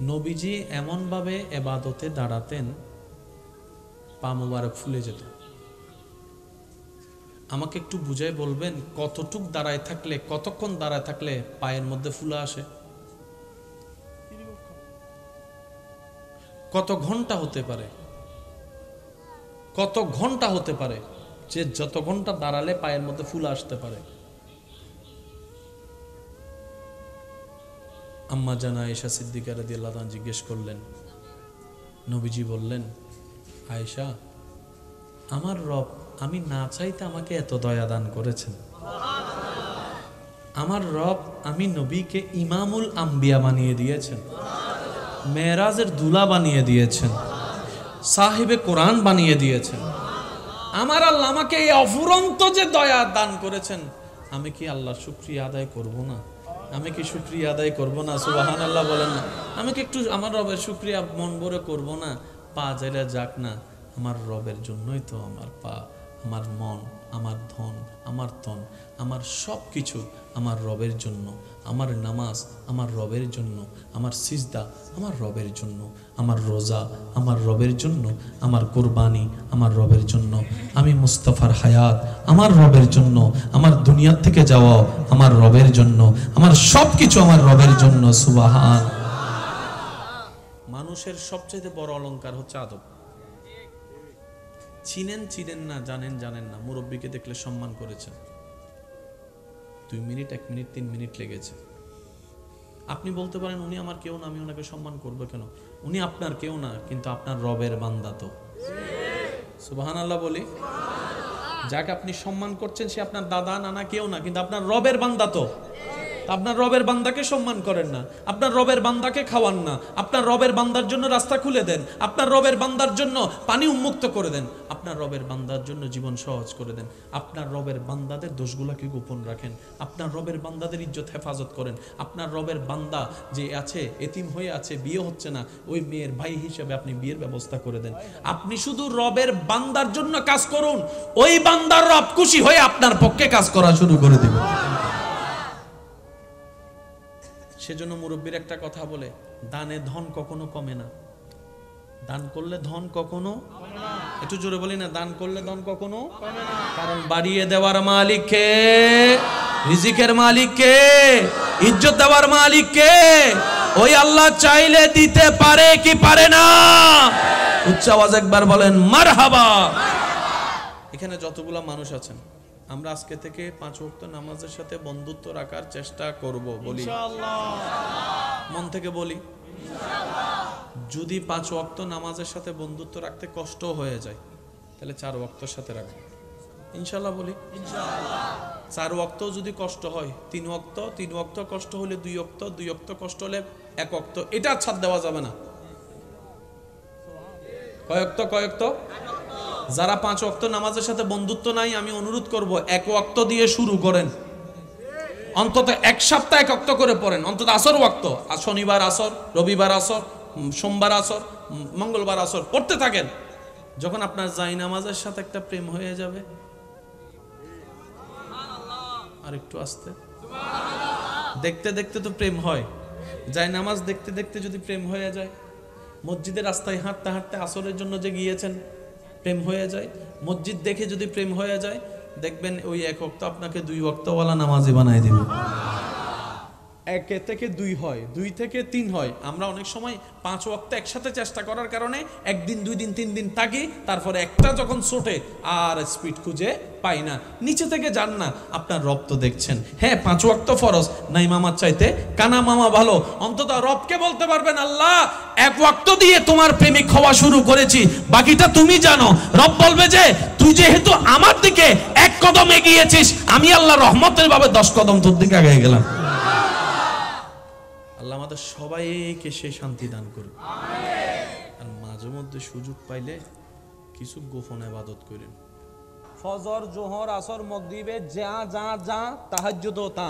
নবীজি এমনভাবে ইবাদতে দাঁড়াতেন, পা মোবারক ফুলে যেত। আমাকে একটু বুঝাই বলবেন, কতটুক দাঁড়ায় থাকলে, কতক্ষণ দাঁড়ায় থাকলে পায়ের মধ্যে ফুলা আসে? কত ঘন্টা হতে পারে? কত ঘন্টা হতে পারে যে যত ঘন্টা দাঁড়ালে পায়ের মধ্যে ফুলা আসতে পারে? আম্মা জানা আয়েশা সিদ্দিকা রাদিয়াল্লাহু আনহা জিজ্ঞেস করলেন, নবীজি বললেন, আয়েশা, আমার রব আমি না চাইতে আমাকে এত দয়া দান করেছেন। আমার রব আমি নবীকে ইমামুল আম্বিয়া বানিয়ে দিয়েছেন, মেরাজের দুলা বানিয়ে দিয়েছেন, সাহিবে কোরআন বানিয়ে দিয়েছেন। আমার আল্লাহ আমাকে এই অফুরন্ত যে দয়া দান করেছেন, আমি কি আল্লাহর শুকরিয়া আদায় করব না? আমি কি শুকরিয়া আদায় করব না? সুবহানাল্লাহ বলেন না। আমি কি একটু আমার রবের শুকরিয়া মন ভরে করব না? পা যাইলে যাক না, আমার রবের জন্যই তো আমার পা, আমার মন, আমার ধন, আমার তন, আমার সব কিছু আমার রবের জন্য। আমার নামাজ আমার রবের জন্য, আমার সিজদা আমার রবের জন্য, আমার রোজা আমার রবের জন্য, আমার কুরবানি আমার রবের জন্য, আমি মুস্তাফার হায়াত আমার রবের জন্য, আমার দুনিয়া থেকে যাওয়া আমার রবের জন্য, আমার সব কিছু আমার রবের জন্য। সুবহান। মানুষের সবচেয়ে বড় অলংকার হচ্ছে আদব। চিনেন চিনেন না, জানেন জানেন না, মুরব্বীকে দেখলে সম্মান করেছেন, 2 মিনিট 1 মিনিট 3 মিনিট লেগেছে। আপনি বলতে পারেন উনি আমার কেউ না, আমি ওনাকে সম্মান করবো কেন? উনি আপনার কেউ না, কিন্তু আপনার রবের বান্দা তো। সুবহানাল্লাহ বলি। যাকে আপনি সম্মান করছেন সে আপনার দাদা নানা কেউ না, কিন্তু আপনার রবের বান্দা তো। আপনার রবের বান্দাকে সম্মান করেন না, আপনার রবের বান্দাকে খাওয়ান না, আপনার রবের বান্দার জন্য রাস্তা খুলে দেন, আপনার রবের বান্দার জন্য পানি উন্মুক্ত করে দেন, আপনার রবের বান্দার জন্য জীবন সহজ করে দেন, আপনার রবের বান্দাদের দোষগুলোকে গোপন রাখেন, আপনার রবের বান্দাদের ইজ্জত হেফাজত করেন, আপনার রবের বান্দা যে আছে এতিম হয়ে আছে, বিয়ে হচ্ছে না, ওই মেয়ের ভাই হিসেবে আপনি বিয়ের ব্যবস্থা করে দেন। আপনি শুধু রবের বান্দার জন্য কাজ করুন, ওই বান্দার রব খুশি হয়ে আপনার পক্ষে কাজ করা শুরু করে দিবেন। সেজন্য মুরব্বীর একটা কথা বলে, দানে ধন কখনো কমে না। দান করলে ধন কখনো কমে না। একটু জোরে বলি না, দান করলে ধন কখনো কমে না। কারণ বাড়িয়ে দেওয়ার মালিক কে? রিজিকের মালিক কে? ইজ্জত দেওয়ার মালিক কে? ওই আল্লাহ চাইলে দিতে পারে কি পারে না? উচ্চ আওয়াজ একবার বলেন মারহাবা। এখানে যতগুলা মানুষ আছেন, আমরা আজকে থেকে 5 ওয়াক্ত নামাজের সাথে বন্ধুত্ব রাখার চেষ্টা করব, বলি ইনশাআল্লাহ। মন থেকে বলি ইনশাআল্লাহ। যদি 5 ওয়াক্ত নামাজের সাথে বন্ধুত্ব রাখতে কষ্ট হয়ে যায়, তাহলে 4 ওয়াক্তর সাথে রাখবো ইনশাআল্লাহ, বলি ইনশাআল্লাহ। 4 ওয়াক্ত যদি কষ্ট হয়, 3 ওয়াক্ত, 3 ওয়াক্ত কষ্ট হলে 2 ওয়াক্ত, 2 ওয়াক্ত কষ্ট হলে 1 ওয়াক্ত, এটা ছাড় দেওয়া যাবে না। কয়েকত কয়েকত যারা 5 ওয়াক্ত নামাজের সাথে বন্ধুত্ব নাই, আমি অনুরোধ করব 1 ওয়াক্ত দিয়ে শুরু করেন, অন্তত 1 সপ্তাহ 1 ওয়াক্ত করে পড়েন, অন্তত আসর ওয়াক্ত, শনিবার আসর, রবিবার আসর, সোমবার আসর, মঙ্গলবার আসর পড়তে থাকেন। যখন আপনার জাই নামাজের সাথে একটা প্রেম হয়ে যাবে, আর একটু আস্তে, দেখতে দেখতে তো প্রেম হয়, জাই নামাজ দেখতে দেখতে যদি প্রেম হয়ে যায়, মসজিদের রাস্তায় হাঁটতে হাঁটতে আসরের জন্য যে গিয়েছেন প্রেম হয়ে যায়, মসজিদ দেখে যদি প্রেম হয়ে যায়, দেখবেন ওই 1 ওয়াক্ত আপনাকে 2 ওয়াক্তওয়ালা নামাজি বানায় দিবে। 1 থেকে 2 হয়, 2 থেকে 3 হয়। আমরা অনেক সময় 5 ওয়াক্ত একসাথে চেষ্টা করার কারণে 1 দিন 2 দিন 3 দিন থাকি, তারপরে একটা যখন ছোটে আর স্পিড খুঁজে পাই না। নিচে থেকে যান না, আপনার রব তো দেখছেন। হ্যাঁ 5 ওয়াক্ত ফরজ, নাই মামার চাইতে কানা মামা ভালো। অন্তত রবকে বলতে পারবেন, আল্লাহ 1 ওয়াক্ত দিয়ে তোমার প্রেমিক হওয়া শুরু করেছি, বাকিটা তুমি জানো। রব বলবে যে তুই যেহেতু আমার দিকে 1 কদম এগিয়েছিস, আমি আল্লাহ রহমতের ভাবে 10 কদম তোর দিকে আগে গেলাম। আল্লাহ আমাদের সবাইকে সে শান্তি দান করুন। আর মাঝে মধ্যে সুযোগ পাইলে কিছু গোপন ইবাদত করেন। ফজর, জোহর, আসর, মাগরিবে যা যা যা, তাহাজ্জুদও তা।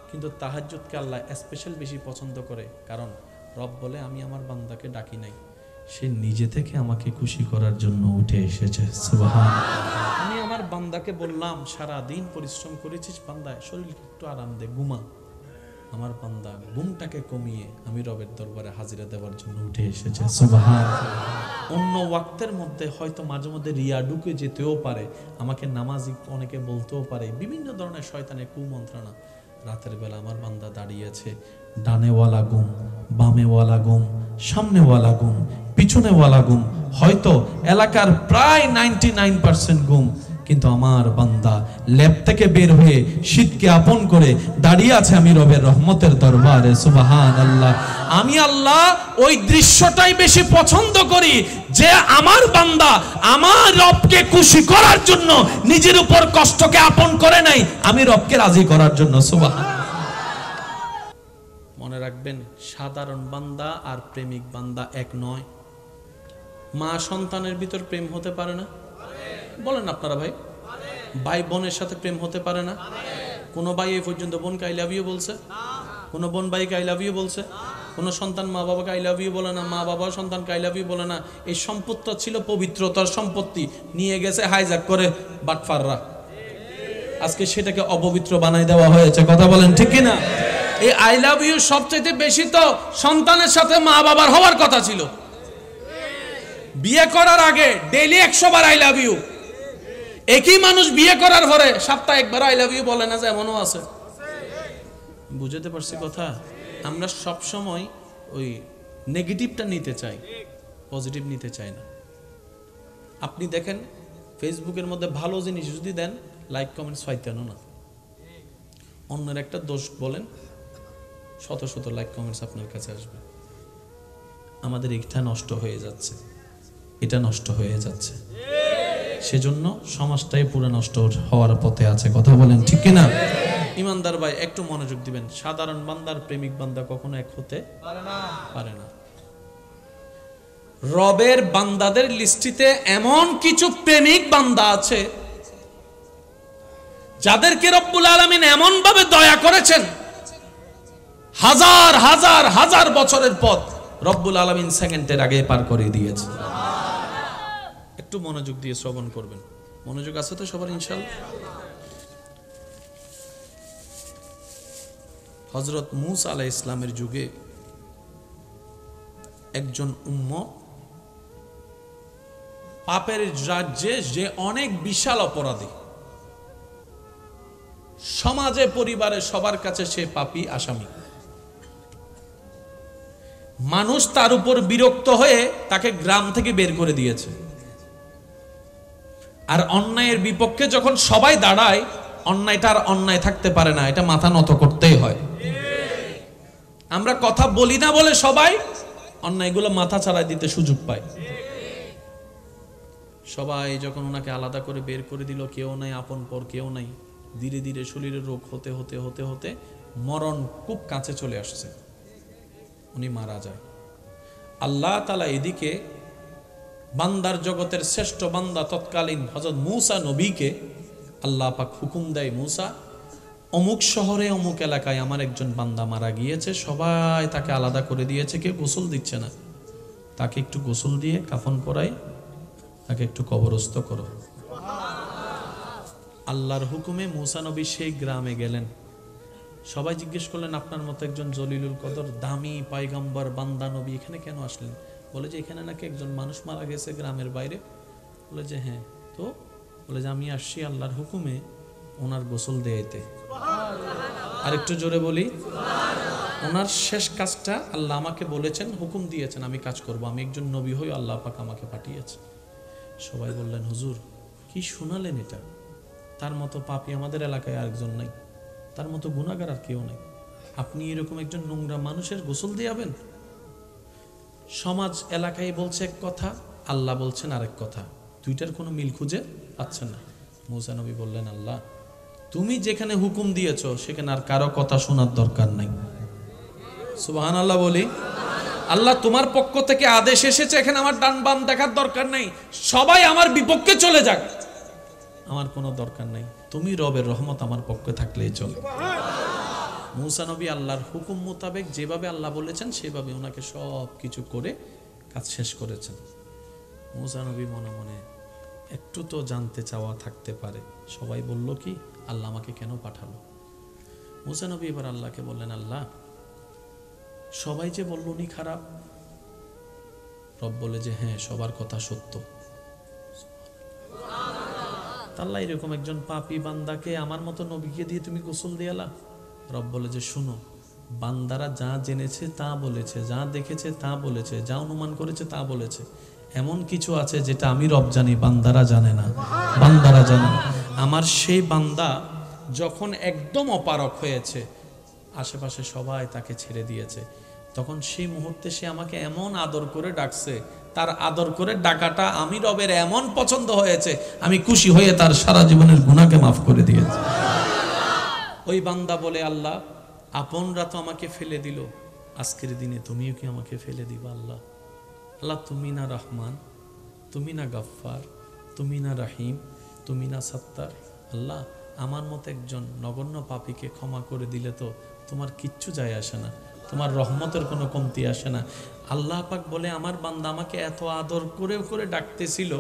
কিন্তু তাহাজ্জুদকে আল্লাহ স্পেশাল বেশি পছন্দ করে, কারণ রব বলে আমি আমার বান্দাকে ডাকি নাই, সে নিজে থেকে আমাকে খুশি করার জন্য উঠে এসেছে। সুবহানাল্লাহ। আমি আমার বান্দাকে বললাম, সারা দিন পরিশ্রম করেছিস বান্দা, শরীরকে একটু আরাম দে, ঘুমা। আমার বান্দা ঘুমটাকে কমিয়ে আমি রবের দরবারে হাজিরা দেওয়ার জন্য উঠে এসেছে। সুবহানাল্লাহ। অন্য ওয়াক্তের মধ্যে হয়তো মাঝে মধ্যে রিয়া ঢুকে যেতেও পারে, আমাকে নামাজি অনেকে বলতেও পারে, বিভিন্ন ধরনের শয়তানের কুমন্ত্রণা। রাতের বেলা আমার বান্দা দাঁড়িয়েছে, ডানেওয়ালা ঘুম, বামেওয়ালা ঘুম, সামনেওয়ালা ঘুম, পিছনেওয়ালা ঘুম, হয়তো এলাকার প্রায় 99% ঘুম, কিন্তু আমার বান্দা ল্যাব থেকে বের হয়ে শীতকে আপন করে দাঁড়িয়ে আছে আমি রবের রহমতের দরবারে। সুবহানাল্লাহ। আমি আল্লাহ ওই দৃশ্যটাই বেশি পছন্দ করি যে আমার বান্দা আমার রবকে খুশি করার জন্য নিজের উপর কষ্টকে আপন করে নাই, আমি রবকে রাজি করার জন্য। সুবহানাল্লাহ। মনে রাখবেন, সাধারণ বান্দা আর প্রেমিক বান্দা এক নয়। মা সন্তানের ভিতর প্রেম হতে পারে না? বলেন আপনারা ভাই। ভাই বোনের সাথে প্রেম হতে পারে না? কোন ভাই এই পর্যন্ত বোনকে আই লাভ ইউ বলছে? কোন বোন ভাইকে আই লাভ ইউ বলছে? কোন সন্তান মা বাবাকে আই লাভ ইউ বলে না, মা বাবা সন্তানকে আই লাভ ইউ বলে না। এই সম্পদটা ছিল পবিত্রতার সম্পত্তি, নিয়ে গেছে হাইজ্যাক করে বাটফাররা। আজকে সেটাকে অপবিত্র বানাই দেওয়া হয়েছে। কথা বলেন ঠিক কি না? এই আই লাভ ইউ সবচেয়ে বেশি তো সন্তানের সাথে মা বাবার হওয়ার কথা ছিল। বিয়ে করার আগে ডেইলি 100 বার আই লাভ ইউ। একই মানুষ বিয়ে করার পরে সপ্তাহে একবার আই লাভ ইউ বলে না, যে এমনও আছে। বুঝতে পারছি কথা? আমরা সব সময় ওই নেগেটিভটা নিতে চাই, পজিটিভ নিতে চাই না। আপনি দেখেন ফেসবুকের মধ্যে ভালো জিনিস যদি দেন, লাইক কমেন্টস পাইতেন না। অন্যের একটা দোষ বলেন, শত শত লাইক কমেন্টস আপনার কাছে আসবে। আমাদের এটা নষ্ট হয়ে যাচ্ছে, এটা নষ্ট হয়ে যাচ্ছে, সেজন্য সমাজটাই পুরো নষ্ট হওয়ার পথে আছে। কথা বলেন ঠিক কিনা? ইমানদার ভাই একটু মনোযোগ দিবেন। সাধারণ বান্দার প্রেমিক বান্দা কখনো এক হতে পারে না। রবের বান্দাদের লিস্টিতে এমন কিছু প্রেমিক বান্দা আছে যাদেরকে রব্বুল আলামিন এমন ভাবে দয়া করেছেন, হাজার হাজার হাজার বছরের পথ রব্বুল আলামিন সেকেন্ডের আগে পার করে দিয়েছে। একটু মনোযোগ দিয়ে শ্রবণ করবেন। মনোযোগ আছে তো সবার ইনশাআল্লাহ? হযরত মূসা আলাইহিস সালামের যুগে একজন উম্মত পাপের রাজ্যে যে অনেক বিশাল অপরাধী, সমাজে পরিবারে সবার কাছে সে পাপী আসামি। মানুষ তার উপর বিরক্ত হয়ে তাকে গ্রাম থেকে বের করে দিয়েছে। আর অন্যায়ের বিপক্ষে যখন সবাই দাঁড়ায়, অন্যায়টা আর অন্যায় থাকতে পারে না, এটা মাথা নত করতেই হয়। আমরা কথা বলি না বলে সবাই অন্যায়গুলো মাথা ছাড়াই দিতে সুযোগ পায়। সবাই যখন ওনাকে আলাদা করে বের করে দিল, কেউ নাই আপন পর, কেউ নাই, ধীরে ধীরে শরীরের রোগ হতে হতে হতে হতে মরণ খুব কাছে চলে আসছে, উনি মারা যায়। আল্লাহ তাআলা এদিকে বান্দার জগতের শ্রেষ্ঠ বান্দা তৎকালীন হযরত মূসা নবীকে আল্লাহ পাক হুকুম দেয়, মূসা অমুক শহরে অমুক এলাকায় আমার একজন বান্দা মারা গিয়েছে, সবাই তাকে আলাদা করে দিয়েছে, কেউ গোসল দিচ্ছে না, তাকে একটু গোসল দিয়ে কাফন পরাই তাকে একটু কবরস্থ করো। আল্লাহর হুকুমে মূসা নবী সেই গ্রামে গেলেন। সবাই জিজ্ঞেস করলেন, আপনার মতো একজন জলিলুল কদর দামি পয়গম্বর বান্দা নবী এখানে কেন আসলেন? বলে যে এখানে নাকি একজন মানুষ মারা গেছে গ্রামের বাইরে। বলে যে হ্যাঁ, তো বলে যে আমি আসছি আল্লাহর হুকুমে ওনার গোসল দেয়াইতে। আর একটু জোরে বলি, ওনার শেষ কাজটা আল্লাহ আমাকে বলেছেন, হুকুম দিয়েছেন আমি কাজ করব, আমি একজন নবী হই, আল্লাহ পাক আমাকে পাঠিয়েছে। সবাই বললেন, হুজুর কি শোনালেন এটা? তার মতো পাপী আমাদের এলাকায় আরেকজন নাই, তার মতো গুনাহগার আর কেউ নাই, আপনি এরকম একজন নোংরা মানুষের গোসল দিয়াবেন? সমাজ এলাকায় বলছে এক কথা, আল্লাহ বলছেন আরেক কথা, দুইটার কোনো মিল খুঁজে পাচ্ছেন না। মূসা নবী বললেন, আল্লাহ তুমি যেখানে হুকুম দিয়েছো সেখানে আর কারো কথা শোনার দরকার নাই। সুবহানাল্লাহ বলি। আল্লাহ তোমার পক্ষ থেকে আদেশ এসেছে, এখানে আমার ডান বাম দেখার দরকার নাই, সবাই আমার বিপক্ষে চলে যাক, আমার কোনো দরকার নাই, তুমি রবের রহমত আমার পক্ষে থাকলেই চলে। মূসা নবী আল্লাহর হুকুম মোতাবেক যেভাবে আল্লাহ বলেছেন সেভাবে ওনাকে সব কিছু করে কাজ শেষ করেছেন। মূসা নবী মনে মনে একটু তো জানতে চাওয়া থাকতে পারে, সবাই বলল কি আল্লাহ আমাকে কেন পাঠালো? মুসা নবী এবার আল্লাহকে বললেন, আল্লাহ সবাই যে বলল উনি খারাপ। রব বলে যে হ্যাঁ, সবার কথা সত্য। আল্লাহ এরকম একজন পাপী বান্দাকে আমার মতো নবীকে দিয়ে তুমি গোসল দিয়ালা? রব বলে যে শুনো, বান্দারা যা জেনেছে তা বলেছে, যা দেখেছে তা বলেছে, যা অনুমান করেছে তা বলেছে। এমন কিছু আছে যেটা আমি রব জানি, বান্দারা জানে না, বান্দারা জানে না। আমার সেই বান্দা যখন একদম অপারক হয়েছে, আশেপাশে সবাই তাকে ছেড়ে দিয়েছে, তখন সেই মুহূর্তে সে আমাকে এমন আদর করে ডাকছে, তার আদর করে ডাকাটা আমি রবের এমন পছন্দ হয়েছে, আমি খুশি হয়ে তার সারা জীবনের গুনাহকে মাফ করে দিয়েছি। ওই বান্দা বলে, আল্লাহ আপনরা তো আমাকে ফেলে দিল, আজকের দিনে তুমিও কি আমাকে ফেলে দিবা? আল্লাহ, আল্লাহ তুমি না রহমান, তুমি না গফফার, তুমি না রহিম, তুমি না সত্তার। আল্লাহ আমার মতো একজন নগণ্য পাপীকে ক্ষমা করে দিলে তো তোমার কিচ্ছু যায় আসে না, তোমার রহমতের কোনো কমতি আসে না। আল্লাহ পাক বলে, আমার বান্দা আমাকে এত আদর করে করে ডাকতেছিল,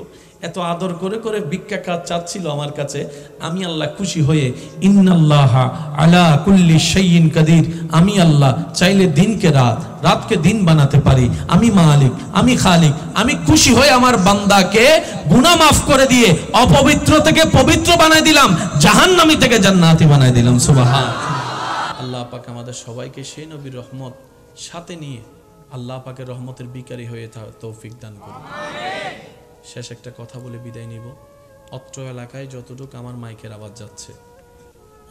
এত আদর করে করে ভিক্ষা কাজ চাচ্ছিল আমার কাছে, আমি আল্লাহ খুশি হয়ে ইন্নাল্লাহা আলা কুল্লি শাইইন কাদির, আমি আল্লাহ চাইলে দিনকে রাত, রাতকে দিন বানাতে পারি, আমি মালিক, আমি খালিক। আমি খুশি হয়ে আমার বান্দাকে গুনাহ মাফ করে দিয়ে অপবিত্র থেকে পবিত্র বানাই দিলাম, জাহান্নামী থেকে জান্নাতি বানাই দিলাম। সুবহান আল্লাহ পাক আমাদের সবাইকে সেই নবীর রহমত সাথে নিয়ে আল্লাহ পাকের রহমতের বিকারী হয়ে তৌফিক দান করুন। শেষ একটা কথা বলে বিদায় নিব। অত্র এলাকায় যতটুকু আমার মাইকের আওয়াজ যাচ্ছে,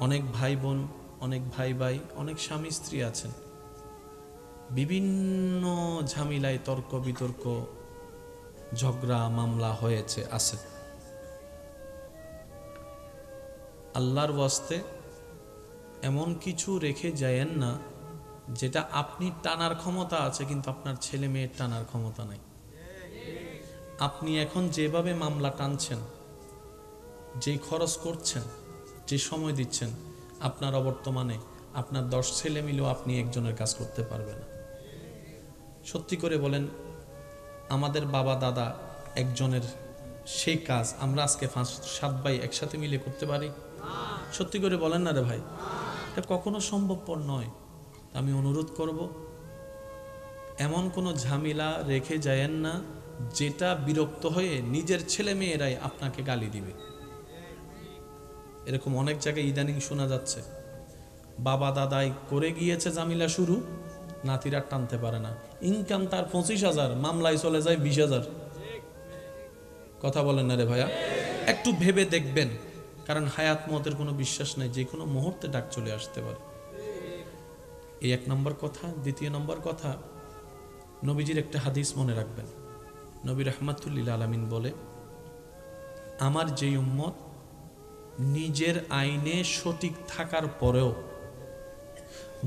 অনেক ভাই বোন, অনেক ভাই ভাই, অনেক স্বামী স্ত্রী আছেন, বিভিন্ন ঝামেলায় তর্ক বিতর্ক, ঝগড়া মামলা হয়েছে, আছে। আল্লাহর ওয়াস্তে এমন কিছু রেখে যায়েন না যেটা আপনি টানার ক্ষমতা আছে কিন্তু আপনার ছেলে মেয়ের টানার ক্ষমতা নাই। আপনি এখন যেভাবে মামলা টানছেন, যে খরচ করছেন, যে সময় দিচ্ছেন, আপনার অবর্তমানে আপনার 10 ছেলে মিলেও আপনি একজনের কাজ করতে পারবেন না। সত্যি করে বলেন, আমাদের বাবা দাদা একজনের সেই কাজ আমরা আজকে 5-7 ভাই একসাথে মিলে করতে পারি? সত্যি করে বলেন না রে ভাই, এটা কখনো সম্ভবপর নয়। আমি অনুরোধ করব, এমন কোনো ঝামেলা রেখে যায়েন না যেটা বিরক্ত হয়ে নিজের ছেলে মেয়েরাই আপনাকে গালি দিবে। এরকম অনেক জায়গায় ইদানিং শোনা যাচ্ছে, বাবা দাদাই করে গিয়েছে ঝামেলা শুরু, নাতিরা টানতে পারে না, ইনকাম তার 25,000, মামলায় চলে যায় 20,000। কথা বলেন না রে ভাইয়া? একটু ভেবে দেখবেন, কারণ হায়াত মতের কোনো বিশ্বাস নাই, যে কোনো মুহূর্তে ডাক চলে আসতে পারে। এই 1 নম্বর কথা। 2 নম্বর কথা, নবীজির একটা হাদিস মনে রাখবেন। নবী রাহমাতুল লিল আলামিন বলে, আমার যেই উম্মত নিজের আইনে সঠিক থাকার পরেও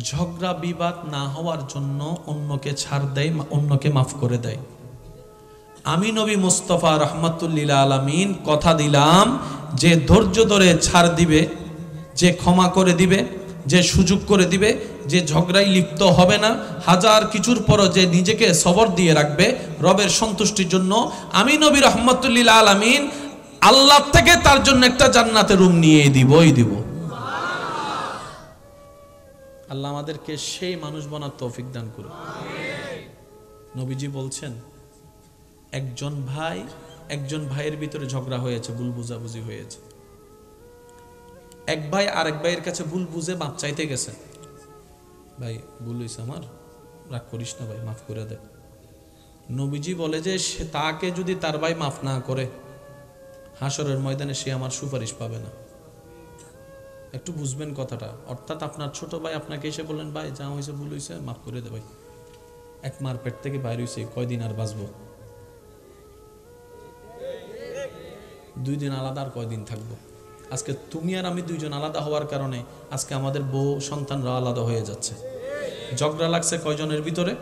ঝগড়া বিবাদ না হওয়ার জন্য অন্যকে ছাড় দেয়, অন্যকে মাফ করে দেয়, আমি নবী মুস্তাফা রাহমাতুল লিল আলামিন কথা দিলাম যে ধৈর্য ধরে ছাড় দিবে, যে ক্ষমা করে দিবে, যে সুযোগ করে দিবে, যে ঝগড়ায় লিপ্ত হবে না, হাজার কিছুর পরও যে নিজেকে সবর দিয়ে রাখবে রবের সন্তুষ্টির জন্য, আমি নবী রাহমাতুল লিল আলামিন আল্লাহ থেকে তার জন্য একটা জান্নাতের রুম নিয়ে দিবই দিব। আল্লাহ আমাদেরকে সেই মানুষ বানার তৌফিক দান করুন। নবীজি বলছেন, একজন ভাইয়ের ভিতরে ঝগড়া হয়েছে, ভুল বুঝাবুঝি হয়েছে, এক ভাই আরেক ভাইয়ের কাছে ভুল বুঝে মাপ চাইতে গেছে, ভাই ভুল হয়েছে আমার, রাগ করিস না ভাই, মাফ করে দে। নবীজি বলে যে সে তাকে যদি তার ভাই মাফ না করে, হাসরের ময়দানে সে আমার সুপারিশ পাবে না। একটু বুঝবেন কথাটা। অর্থাৎ আপনার ছোট ভাই আপনাকে এসে বললেন, ভাই যা হয়েছে ভুল হয়েছে, মাফ করে দে ভাই, এক মার পেট থেকে বাইর হয়েছে, কয়দিন আর বাঁচবো, 2 দিন আলাদা, আর কয়দিন থাকবো। আজকে তুমি আর আমি 2 জন আলাদা হওয়ার কারণে আজকে আমাদের বউ সন্তানরা আলাদা হয়ে যাচ্ছে। ঝগড়া লাগছে কয়জনের ভিতরে?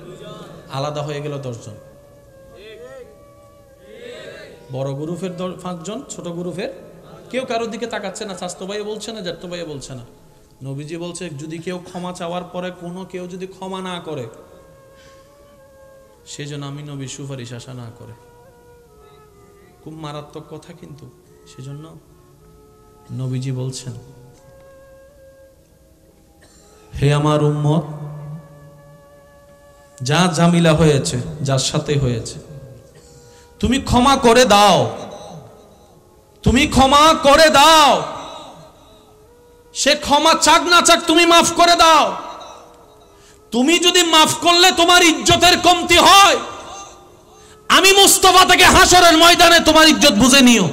আলাদা হয়ে গেল 10 জন। বড় গ্রুপের 5 জন, ছোট গ্রুপের কেউ কারোর দিকে তাকাচ্ছে না, স্বাস্থ্য ভাই বলছে না, জ্যাঠতো ভাই বলছে না। নবীজি বলছে, যদি কেউ ক্ষমা চাওয়ার পরে কেউ যদি ক্ষমা না করে, সেজন্য আমি নবীর সুপারিশ আশা না করে। খুব মারাত্মক কথা কিন্তু। সেজন্য নবীজি বলছেন, হে আমার উম্মত, যা জামিলা হয়েছে, যার সাথে হয়েছে, তুমি ক্ষমা করে দাও, তুমি ক্ষমা করে দাও। সে ক্ষমা চাক না চাক তুমি মাফ করে দাও। তুমি যদি মাফ করলে তোমার ইজ্জতের কমতি হয়, আমি মুস্তাফা থেকে হাসরের ময়দানে তোমার ইজ্জত বুঝে নিও।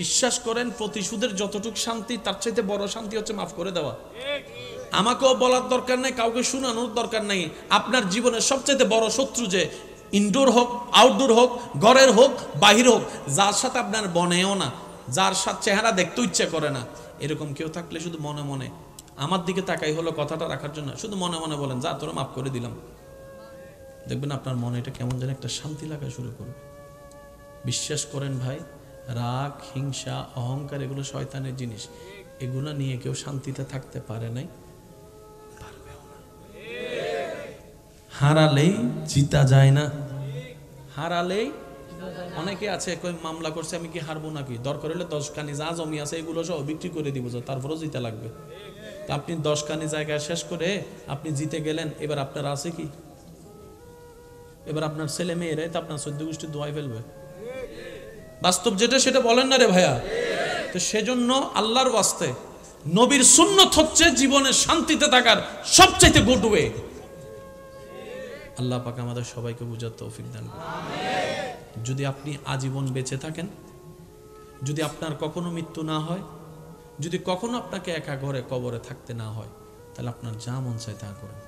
বিশ্বাস করেন, প্রতিশোধের যতটুকু শান্তি, তার চাইতে বড় শান্তি হচ্ছে মাফ করে দেওয়া। আমাকেও বলার দরকার নাই, কাউকে শোনানোর দরকার নাই। আপনার জীবনের সবচেয়ে বড় শত্রু, যে ইনডোর হোক, আউটডোর হোক, ঘরের হোক, বাহির হোক, যার সাথে আপনার বনেও না, যার সাথে চেহারা দেখতে ইচ্ছে করে না, এরকম কেউ থাকলে শুধু মনে মনে আমার দিকে তাকাই হলো কথাটা রাখার জন্য, শুধু মনে মনে বলেন, যা তোরা মাফ করে দিলাম। দেখবেন আপনার মনে এটা কেমন যেন একটা শান্তি লাগা শুরু করবে। বিশ্বাস করেন ভাই, রাগ, হিংসা, অহংকার এগুলো শয়তানের জিনিস। এগুলো নিয়ে কেউ শান্তিতে থাকতে পারে নাই, পারবেও না। হারালেই জিতা যায় না, হারালেই। অনেকে আছে কই মামলা করছে, আমি কি হারবো নাকি, দরকার হলে 10 কানি যা জমি আছে এগুলো সব বিক্রি করে দিব, তারপরও জিতে লাগবে। তা আপনি 10 কানি জায়গায় শেষ করে আপনি জিতে গেলেন, এবার আপনার আছে কি? এবার আপনার ছেলে মেয়েরাই তো আপনার 14 গোষ্ঠী দোয়াই ফেলবে। বাস্তব যেটা সেটা বলেন না রে ভাইয়া। তো সেজন্য আল্লাহর ওয়াস্তে নবীর সুন্নত হচ্ছে জীবনে শান্তিতে থাকার সবচেয়ে গুড ওয়ে। আল্লাহ পাক আমাদের সবাইকে বুঝার তৌফিক দান করুন। যদি আপনি আজীবন বেঁচে থাকেন, যদি আপনার কখনো মৃত্যু না হয়, যদি কখনো আপনাকে একা ঘরে কবরে থাকতে না হয়, তাহলে আপনার যা মন চায় তা করেন,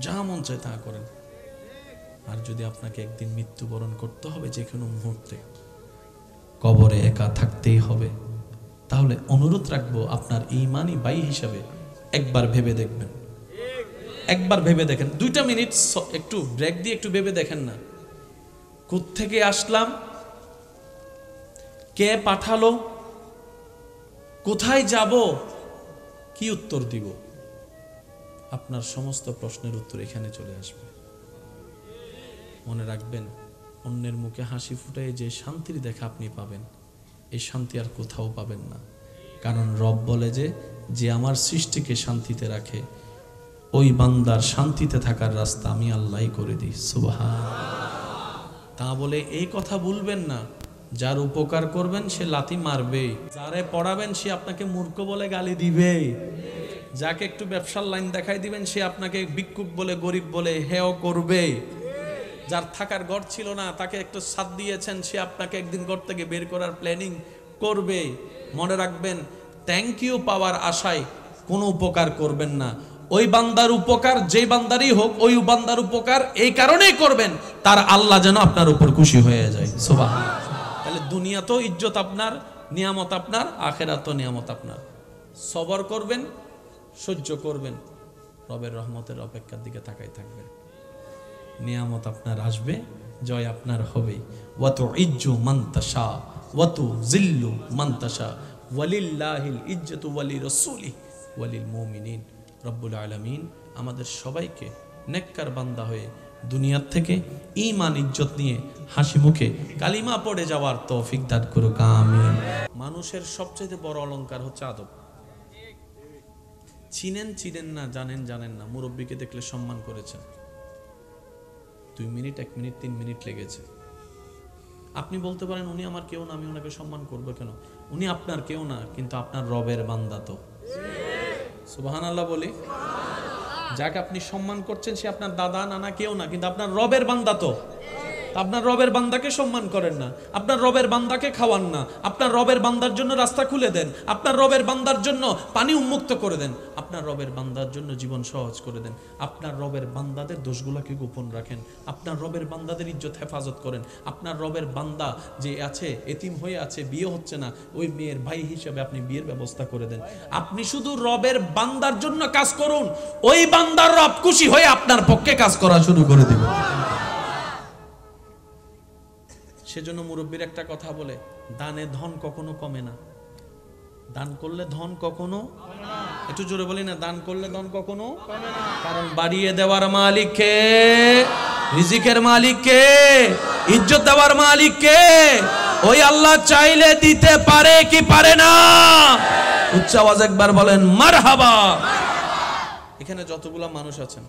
যা মন চায় তা করেন। আর যদি আপনাকে একদিন মৃত্যুবরণ করতে হবে, যে কোনো মুহূর্তে কবরে একা থাকতেই হবে, তাহলে অনুরোধ রাখবো আপনার ঈমানি ভাই হিসাবে একবার ভেবে দেখবেন, একবার ভেবে দেখেন। 2টা মিনিট একটু ব্রেক দিয়ে একটু ভেবে দেখেন না, কোত্থেকে আসলাম, কে পাঠালো, কোথায় যাব, কি উত্তর দিব। আপনার সমস্ত প্রশ্নের উত্তর এখানে চলে আসবে। মনে রাখবেন, অন্যের মুখে হাসি ফুটায় যে শান্তির দেখা আপনি পাবেন, এই শান্তি আর কোথাও পাবেন না। কারণ রব বলে যে আমার সৃষ্টিকে শান্তিতে রাখে, ওই বান্দার শান্তিতে থাকার রাস্তা আমি আল্লাহই করে দিই। সুবহান। তা বলে এই কথা ভুলবেন না, যার উপকার করবেন সে লাথি মারবে, যারে পড়াবেন সে আপনাকে মূর্খ বলে গালি দিবে, যাকে একটু ব্যবসার লাইন দেখাই দিবেন সে আপনাকে ভিক্ষুক বলে, গরিব বলে হেয় করবে। যার থাকার ঘর ছিল না, তাকে একটু ছাদ দিয়েছেন, সে আপনাকে একদিন ঘর থেকে বের করার প্ল্যানিং করবে। মনে রাখবেন, থ্যাংক ইউ পাওয়ার আশায় কোনো উপকার করবেন না। ওই বান্দার উপকার যেই বান্দারই হোক, ওই বান্দার উপকার এই কারণেই করবেন তার আল্লাহ যেন আপনার উপর খুশি হয়ে যায়। সুবহানাল্লাহ। তাহলে দুনিয়াতেও ইজ্জত আপনার, নিয়ামত আপনার, আখিরাতেও নিয়ামত আপনার। সবর করবেন, সহ্য করবেন, রবের রহমতের অপেক্ষার দিকে তাকাই থাকবেন। নিয়ামত আপনার আসবে, জয় আপনার হবে। ওয়াতু ইজ্জু মান তাশা ওয়াতু জিল্লু মান তাশা ওয়ালিল্লাহিল ইজ্জতু ওয়ালি রাসূলি ওয়ালিল মুমিনিন। রব্বুল আলামিন আমাদের সবাইকে নেককার বান্দা হয়ে দুনিয়ার থেকে ঈমান ইজ্জত নিয়ে হাসি মুখে কালিমা পড়ে যাওয়ার তৌফিক দান করুক, আমিন। মানুষের সবচেয়ে বড় অলংকার হচ্ছে আদব। চিনেন না, জানেন না, মুরব্বীকে দেখলে সম্মান করেছেন, 2 মিনিট, 1 মিনিট, 3 মিনিট লেগেছে। আপনি বলতে পারেন, উনি আমার কেউ না, আমি ওনাকে সম্মান করবো কেন? উনি আপনার কেউ না, কিন্তু আপনার রবের বান্দা। তো সুবহানাল্লাহ বলি। যাকে আপনি সম্মান করছেন সে আপনার দাদা, নানা কেউ না, কিন্তু আপনার রবের বান্দা। তো আপনার রবের বান্দাকে সম্মান করেন না, আপনার রবের বান্দাকে খাওয়ান না, আপনার রবের বান্দার জন্য রাস্তা খুলে দেন, আপনার রবের বান্দার জন্য পানি উন্মুক্ত করে দেন, আপনার রবের বান্দার জন্য জীবন সহজ করে দেন, আপনার রবের বান্দাদের দোষগুলোকে গোপন রাখেন, আপনার রবের বান্দাদের ইজ্জত হেফাজত করেন, আপনার রবের বান্দা যে আছে এতিম হয়ে আছে, বিয়ে হচ্ছে না, ওই মেয়ের ভাই হিসেবে আপনি বিয়ের ব্যবস্থা করে দেন। আপনি শুধু রবের বান্দার জন্য কাজ করুন, ওই বান্দার রব খুশি হয়ে আপনার পক্ষে কাজ করা শুরু করে দিবে। সেজন্য মুরব্বীর একটা কথা বলে, দানে ধন কখনো কমে না। দান করলে ধন কখনো, একটু জোরে বলি না, দান করলে ধন কখনো কমে না। কারণ বাড়িয়ে দেওয়ার মালিক কে? রিজিকের মালিক কে? ইজ্জত দেওয়ার মালিক কে? ওই আল্লাহ চাইলে দিতে পারে কি পারে না? উচ্চ আওয়াজ একবার বলেন মারহাবা। এখানে যতগুলা মানুষ আছেন,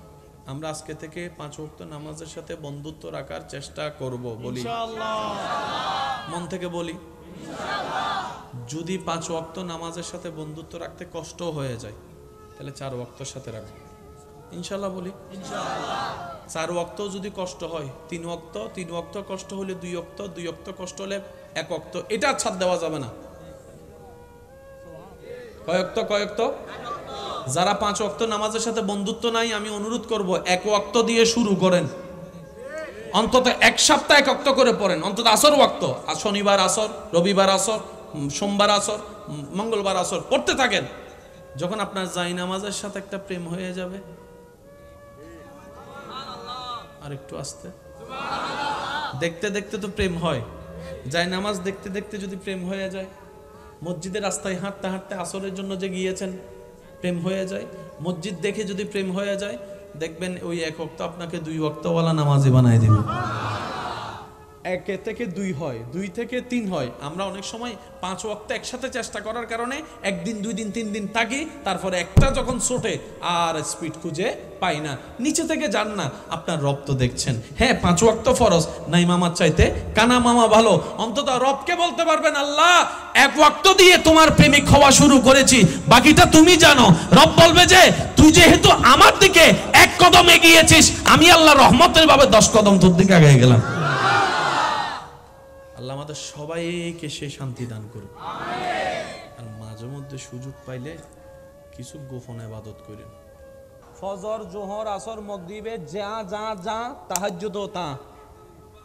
আমরা আজকে থেকে 5 ওয়াক্ত নামাজের সাথে বন্ধুত্ব রাখার চেষ্টা করব, বলি ইনশাআল্লাহ, মন থেকে বলি ইনশাআল্লাহ। যদি 5 ওয়াক্ত নামাজের সাথে বন্ধুত্ব রাখতে কষ্ট হয়ে যায়, তাহলে 4 ওয়াক্তর সাথে রাখবো ইনশাআল্লাহ, বলি ইনশাআল্লাহ। 4 ওয়াক্ত যদি কষ্ট হয়, 3 ওয়াক্ত, 3 ওয়াক্ত কষ্ট হলে 2 ওয়াক্ত, 2 ওয়াক্ত কষ্ট হলে 1 ওয়াক্ত, এটা ছাড় দেওয়া যাবে না। কয়েকত কয়েকত যারা 5 ওয়াক্ত নামাজের সাথে বন্ধুত্ব নাই, আমি অনুরোধ করব 1 ওয়াক্ত দিয়ে শুরু করেন, অন্তত 1 সপ্তাহ 1 ওয়াক্ত করে পড়েন, অন্তত আসর ওয়াক্ত, শনিবার আসর, রবিবার আসর, সোমবার আসর, মঙ্গলবার আসর পড়তে থাকেন। যখন আপনার জাই নামাজের সাথে একটা প্রেম হয়ে যাবে, আর একটু আস্তে, দেখতে দেখতে তো প্রেম হয়, জাই নামাজ দেখতে দেখতে যদি প্রেম হয়ে যায়, মসজিদের রাস্তায় হাঁটতে হাঁটতে আসরের জন্য যে গিয়েছেন প্রেম হয়ে যায়, মসজিদ দেখে যদি প্রেম হয়ে যায়, দেখবেন ওই 1 ওয়াক্ত আপনাকে 2 ওয়াক্তওয়ালা নামাজি বানায় দিবে। 1 থেকে 2 হয়, 2 থেকে 3 হয়। আমরা অনেক সময় 5 ওয়াক্ত একসাথে চেষ্টা করার কারণে 1 দিন 2 দিন 3 দিন থাকি, তারপরে একটা যখন ছোটে আর স্পিড খুঁজে পাই না। নিচে থেকে যান না, আপনার রব তো দেখছেন। হ্যাঁ, 5 ওয়াক্ত ফরজ, নাই মামার চাইতে কানা মামা ভালো। অন্তত রবকে বলতে পারবেন, আল্লাহ 1 ওয়াক্ত দিয়ে তোমার প্রেমিক হওয়া শুরু করেছি, বাকিটা তুমি জানো। রব বলবে যে তুই যেহেতু আমার দিকে 1 কদম এগিয়েছিস, আমি আল্লাহ রহমতের ভাবে 10 কদম তোর দিকে এগিয়ে গেলাম। আল্লাহ আমাদের সবাইকে সে শান্তি দান করুন। আর মাঝে মধ্যে সুযোগ পাইলে কিছু গোপন ইবাদত করেন। ফজর, জোহর, আসর, মাগরিবে যা যা যা, তাহাজ্জুদও তা।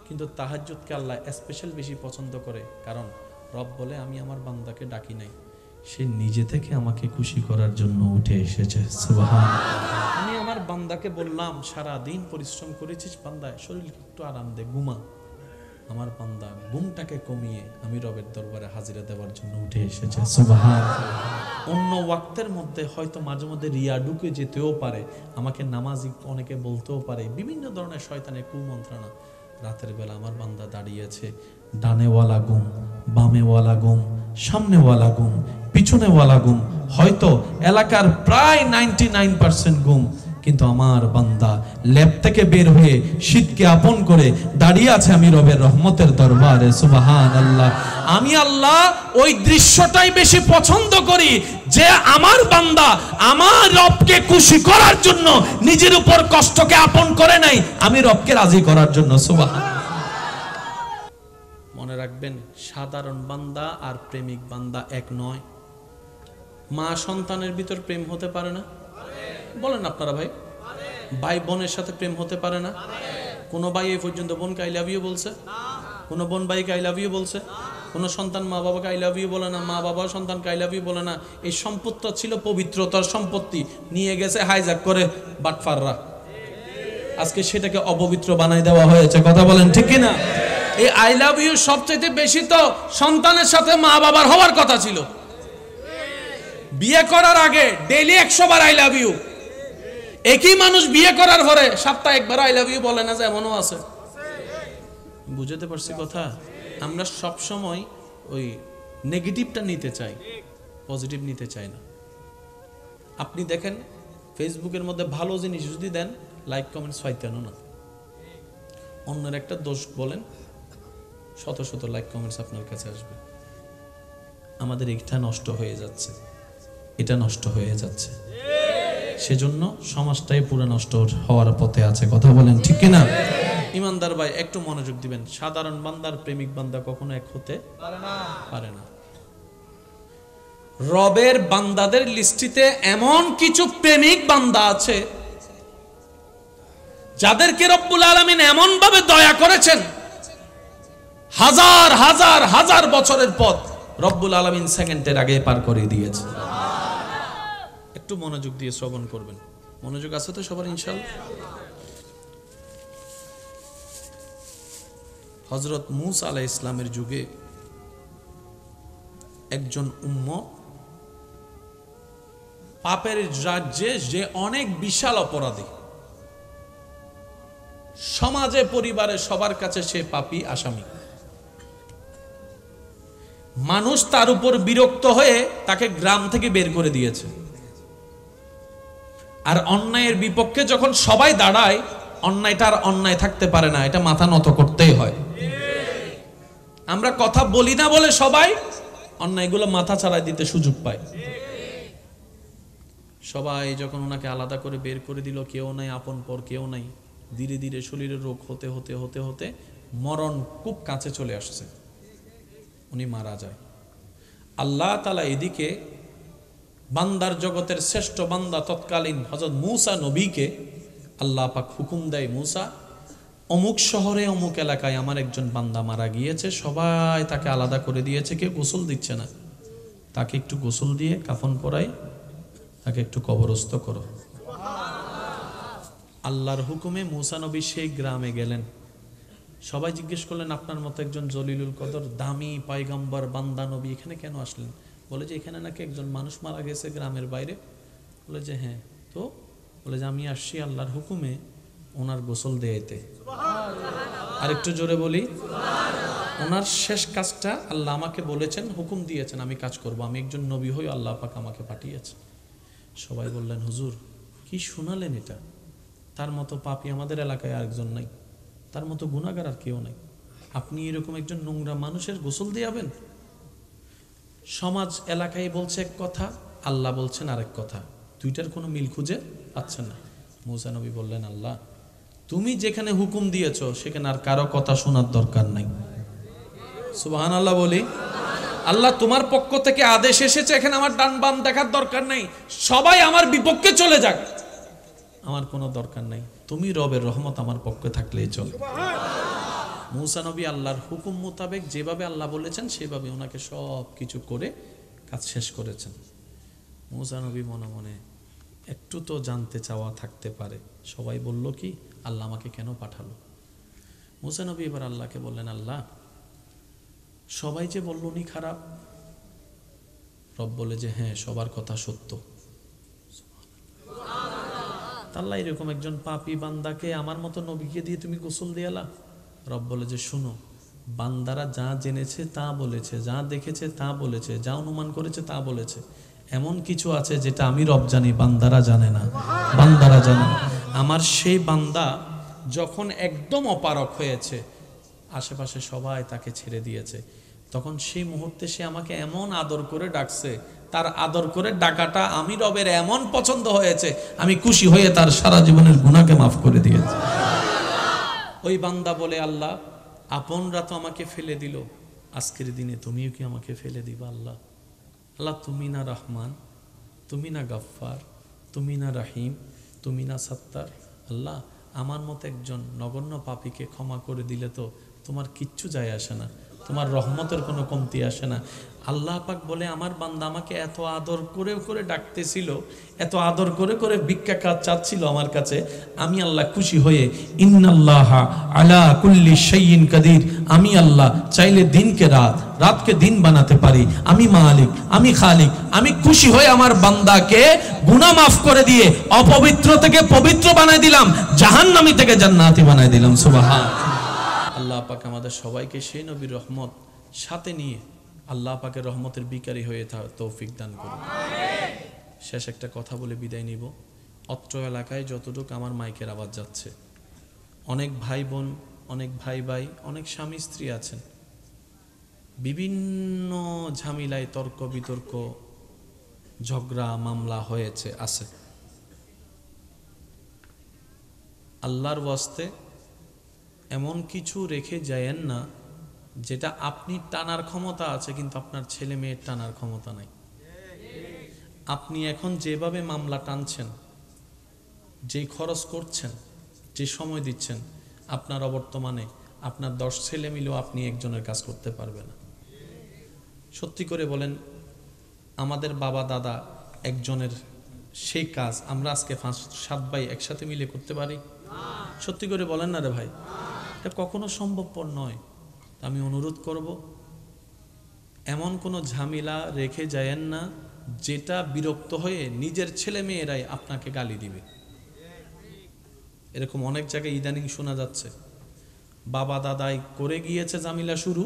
কিন্তু তাহাজ্জুদকে আল্লাহ স্পেশাল বেশি পছন্দ করে, কারণ রব বলে আমি আমার বান্দাকে ডাকি নাই, সে নিজে থেকে আমাকে খুশি করার জন্য উঠে এসেছে। সুবহানাল্লাহ। আমি আমার বান্দাকে বললাম, সারা দিন পরিশ্রম করেছিস বান্দা, শরীরকে একটু আরাম দে, ঘুমা। আমার বান্দা ঘুমটাকে কমিয়ে আমি রবের দরবারে হাজিরা দেওয়ার জন্য উঠে এসেছে। সুবহানাল্লাহ। অন্য ওয়াক্তের মধ্যে হয়তো মাঝে মধ্যে রিয়া ঢুকে যেতেও পারে, আমাকে নামাজি অনেকে বলতেও পারে, বিভিন্ন ধরনের শয়তানের কুমন্ত্রণা। রাতের বেলা আমার বান্দা দাঁড়িয়েছে, ডানেওয়ালা ঘুম, বামেওয়ালা ঘুম, সামনেওয়ালা ঘুম, পিছনেওয়ালা ঘুম, হয়তো এলাকার প্রায় 99% ঘুম, কিন্তু আমার বান্দা ল্যাব থেকে বের হয়ে শীতকে আপন করে দাঁড়িয়ে আছে আমি রবের রহমতের দরবারে। সুবহানাল্লাহ। আমি আল্লাহ ওই দৃশ্যটাই বেশি পছন্দ করি, যে আমার বান্দা আমার রবকে খুশি করার জন্য নিজের উপর কষ্টকে আপন করে নাই, আমি রবকে রাজি করার জন্য। সুবহানাল্লাহ। মনে রাখবেন, সাধারণ বান্দা আর প্রেমিক বান্দা এক নয়। মা সন্তানের ভিতর প্রেম হতে পারে না? বলেন আপনারা ভাই, ভাই বোনের সাথে প্রেম হতে পারে না? কোন ভাই এই পর্যন্ত বোনকে আই লাভ ইউ বলছে? কোন বোন ভাইকে আই লাভ ইউ বলছে? কোন সন্তান মা বাবাকে আই লাভ ইউ বলে না, মা বাবা সন্তানকে আই লাভ ইউ বলে না। এই সম্পত্তি ছিল পবিত্রতার সম্পত্তি, নিয়ে গেছে হাইজ্যাক করে বাটফাররা, আজকে সেটাকে অপবিত্র বানাই দেওয়া হয়েছে। কথা বলেন ঠিক কিনা? এই আই লাভ ইউ সবচেয়ে বেশি তো সন্তানের সাথে মা বাবার হওয়ার কথা ছিল। বিয়ে করার আগে ডেইলি 100 বার আই লাভ ইউ, একই মানুষ বিয়ে করার পরে সপ্তাহে 1 বার আই লাভ ইউ বলে না, যে এমনও আছে। বুঝতে পারছি কথা? আমরা সব সময় ওই নেগেটিভটা নিতে চাই, পজিটিভ নিতে চাই না। আপনি দেখেন ফেসবুকের মধ্যে ভালো জিনিস যদি দেন, লাইক কমেন্টস পাইতেন না। অন্যের একটা দোষ বলেন, শত শত লাইক কমেন্টস আপনার কাছে আসবে। আমাদের এটা নষ্ট হয়ে যাচ্ছে, এটা নষ্ট হয়ে যাচ্ছে, সেজন্য সমাজটাই পুরো নষ্ট হওয়ার পথে আছে। কথা বলেন ঠিক কিনা? ইমানদার ভাই একটু মনোযোগ দিবেন, সাধারণ বান্দার প্রেমিক বান্দা কখনো এক হতে পারে না। রবের বান্দাদের লিস্টিতে এমন কিছু প্রেমিক বান্দা আছে যাদেরকে রব্বুল আলামিন এমন ভাবে দয়া করেছেন, হাজার হাজার হাজার বছরের পথ রব্বুল আলামিন সেকেন্ডের আগে পার করে দিয়েছে। একটু মনোযোগ দিয়ে শ্রবণ করবেন। মনোযোগ আছে তো সবার ইনশাআল্লাহ? হযরত মূসা আলাইহিস সালামের যুগে একজন উম্মত পাপের রাজ্যে, যে অনেক বিশাল অপরাধী, সমাজে পরিবারে সবার কাছে সে পাপী আসামি। মানুষ তার উপর বিরক্ত হয়ে তাকে গ্রাম থেকে বের করে দিয়েছে। আর অন্যায়ের বিপক্ষে যখন সবাই দাঁড়ায়, অন্যায়টা আর অন্যায় থাকতে পারে না, এটা মাথা নত করতেই হয়। আমরা কথা বলি না বলে সবাই অন্যায়গুলো মাথা ছাড়াই দিতে সুযোগ পায়। সবাই যখন ওনাকে আলাদা করে বের করে দিল, কেউ নাই আপন পর, কেউ নাই, ধীরে ধীরে শরীরের রোগ হতে হতে হতে হতে মরণ খুব কাছে চলে আসছে, উনি মারা যায়। আল্লাহ তাআলা এদিকে বান্দার জগতের শ্রেষ্ঠ বান্দা তৎকালীন হযরত মূসা নবীকে আল্লাহ পাক হুকুম দেয়, মূসা অমুক শহরে অমুক এলাকায় আমার একজন বান্দা মারা গিয়েছে, সবাই তাকে আলাদা করে দিয়েছে, কেউ গোসল দিচ্ছে না, তাকে একটু গোসল দিয়ে কাফন পরাই, তাকে একটু কবরস্থ করো। আল্লাহর হুকুমে মূসা নবী সেই গ্রামে গেলেন। সবাই জিজ্ঞেস করলেন, আপনার মতো একজন জলিলুল কদর দামি পয়গম্বর বান্দা নবী এখানে কেন আসলেন? বলে যে এখানে নাকি একজন মানুষ মারা গেছে গ্রামের বাইরে। বলে যে হ্যাঁ, তো বলে যে আমি আসছি আল্লাহর হুকুমে ওনার গোসল দেয়াইতে। আর একটু জোরে বলি, ওনার শেষ কাজটা আল্লাহ আমাকে বলেছেন, হুকুম দিয়েছেন, আমি কাজ করব, আমি একজন নবী হই, আল্লাহ পাক আমাকে পাঠিয়েছে। সবাই বললেন, হুজুর কি শোনালেন এটা? তার মতো পাপী আমাদের এলাকায় আরেকজন নাই, তার মতো গুনাহগার আর কেউ নাই, আপনি এরকম একজন নোংরা মানুষের গোসল দিয়াবেন? সমাজ এলাকায় বলছে এক কথা, আল্লাহ বলছেন আরেক কথা, দুইটার কোনো মিল খুঁজে পাচ্ছেন না। মূসা নবী বললেন, আল্লাহ তুমি যেখানে হুকুম দিয়েছো সেখানে আর কারো কথা শোনার দরকার নাই। সুবহানাল্লাহ বলি। আল্লাহ তোমার পক্ষ থেকে আদেশ এসেছে, এখানে আমার ডান বাম দেখার দরকার নাই, সবাই আমার বিপক্ষে চলে যাক, আমার কোনো দরকার নাই, তুমি রবের রহমত আমার পক্ষে থাকলেই চলে। মূসা নবী আল্লাহর হুকুম মোতাবেক যেভাবে আল্লাহ বলেছেন সেভাবে ওনাকে সব কিছু করে কাজ শেষ করেছেন। মূসা নবী মনে মনে একটু তো জানতে চাওয়া থাকতে পারে, সবাই বলল কি আল্লাহ আমাকে কেন পাঠালো? মূসা নবী এবার আল্লাহকে বললেন, আল্লাহ সবাই যে বলল উনি খারাপ। রব বলে যে হ্যাঁ, সবার কথা সত্য। আল্লাহ এরকম একজন পাপী বান্দাকে আমার মতো নবীকে দিয়ে তুমি গোসল দিয়ালা? রব বলে যে শুনো, বান্দারা যা জেনেছে তা বলেছে, যা দেখেছে তা বলেছে, যা অনুমান করেছে তা বলেছে, এমন কিছু আছে যেটা আমি রব জানি, বান্দারা জানে না, বান্দারা জানে। আমার সেই বান্দা যখন একদম অপারক হয়েছে, আশেপাশে সবাই তাকে ছেড়ে দিয়েছে, তখন সেই মুহূর্তে সে আমাকে এমন আদর করে ডাকছে, তার আদর করে ডাকাটা আমি রবের এমন পছন্দ হয়েছে, আমি খুশি হয়ে তার সারা জীবনের গুনাহকে মাফ করে দিয়েছি। ওই বান্দা বলে, আল্লাহ আপনরা তো আমাকে ফেলে দিল, আজকের দিনে তুমিও কি আমাকে ফেলে দিবা? আল্লাহ আল্লাহ তুমি না রহমান, তুমি না গফফার, তুমি না রাহিম, তুমি না সত্তার। আল্লাহ আমার মতো একজন নগণ্য পাপীকে ক্ষমা করে দিলে তো তোমার কিচ্ছু যায় আসে না, তোমার রহমতের কোনো কমতি আসে না। আল্লাহ পাক বলে, আমার বান্দা আমাকে এত আদর করে করে ডাকতেছিল, এত আদর করে করে ভিক্ষা কাজ চাচ্ছিল আমার কাছে, আমি আল্লাহ খুশি হয়ে ইন্নাল্লাহা আলা কুল্লি শাইইন কাদির, আমি আল্লাহ চাইলে দিনকে রাত, রাতকে দিন বানাতে পারি, আমি মালিক, আমি খালিক, আমি খুশি হয়ে আমার বান্দাকে গুনাহ মাফ করে দিয়ে অপবিত্র থেকে পবিত্র বানাই দিলাম, জাহান্নামী থেকে জান্নাতি বানাই দিলাম। সুবহান আল্লাহ পাক আমাদের সবাইকে সেই নবীর রহমত সাথে নিয়ে আল্লাহ পাকের রহমতের বিকারী হয়ে তৌফিক দান করুন। শেষ একটা কথা বলে বিদায় নিব। অত্র এলাকায় যতটুকু আমার মাইকের আওয়াজ যাচ্ছে, অনেক ভাই বোন, অনেক ভাই ভাই, অনেক স্বামী স্ত্রী আছেন, বিভিন্ন ঝামেলায় তর্ক বিতর্ক ঝগড়া মামলা হয়েছে আছে। আল্লাহর ওয়াস্তে এমন কিছু রেখে যায়েন না যেটা আপনি টানার ক্ষমতা আছে কিন্তু আপনার ছেলে মেয়ের টানার ক্ষমতা নাই। আপনি এখন যেভাবে মামলা টানছেন, যে খরচ করছেন, যে সময় দিচ্ছেন, আপনার অবর্তমানে আপনার 10 ছেলে মিলেও আপনি একজনের কাজ করতে পারবে না। সত্যি করে বলেন, আমাদের বাবা দাদা একজনের সেই কাজ আমরা আজকে 5-7 ভাই একসাথে মিলে করতে পারি? সত্যি করে বলেন না রে ভাই, এটা কখনো সম্ভবপর নয়। আমি অনুরোধ করব, এমন কোনো ঝামেলা রেখে যায়েন না যেটা বিরক্ত হয়ে নিজের ছেলে মেয়েরাই আপনাকে গালি দিবে। এরকম অনেক জায়গায় ইদানিং শোনা যাচ্ছে, বাবা দাদাই করে গিয়েছে ঝামেলা শুরু,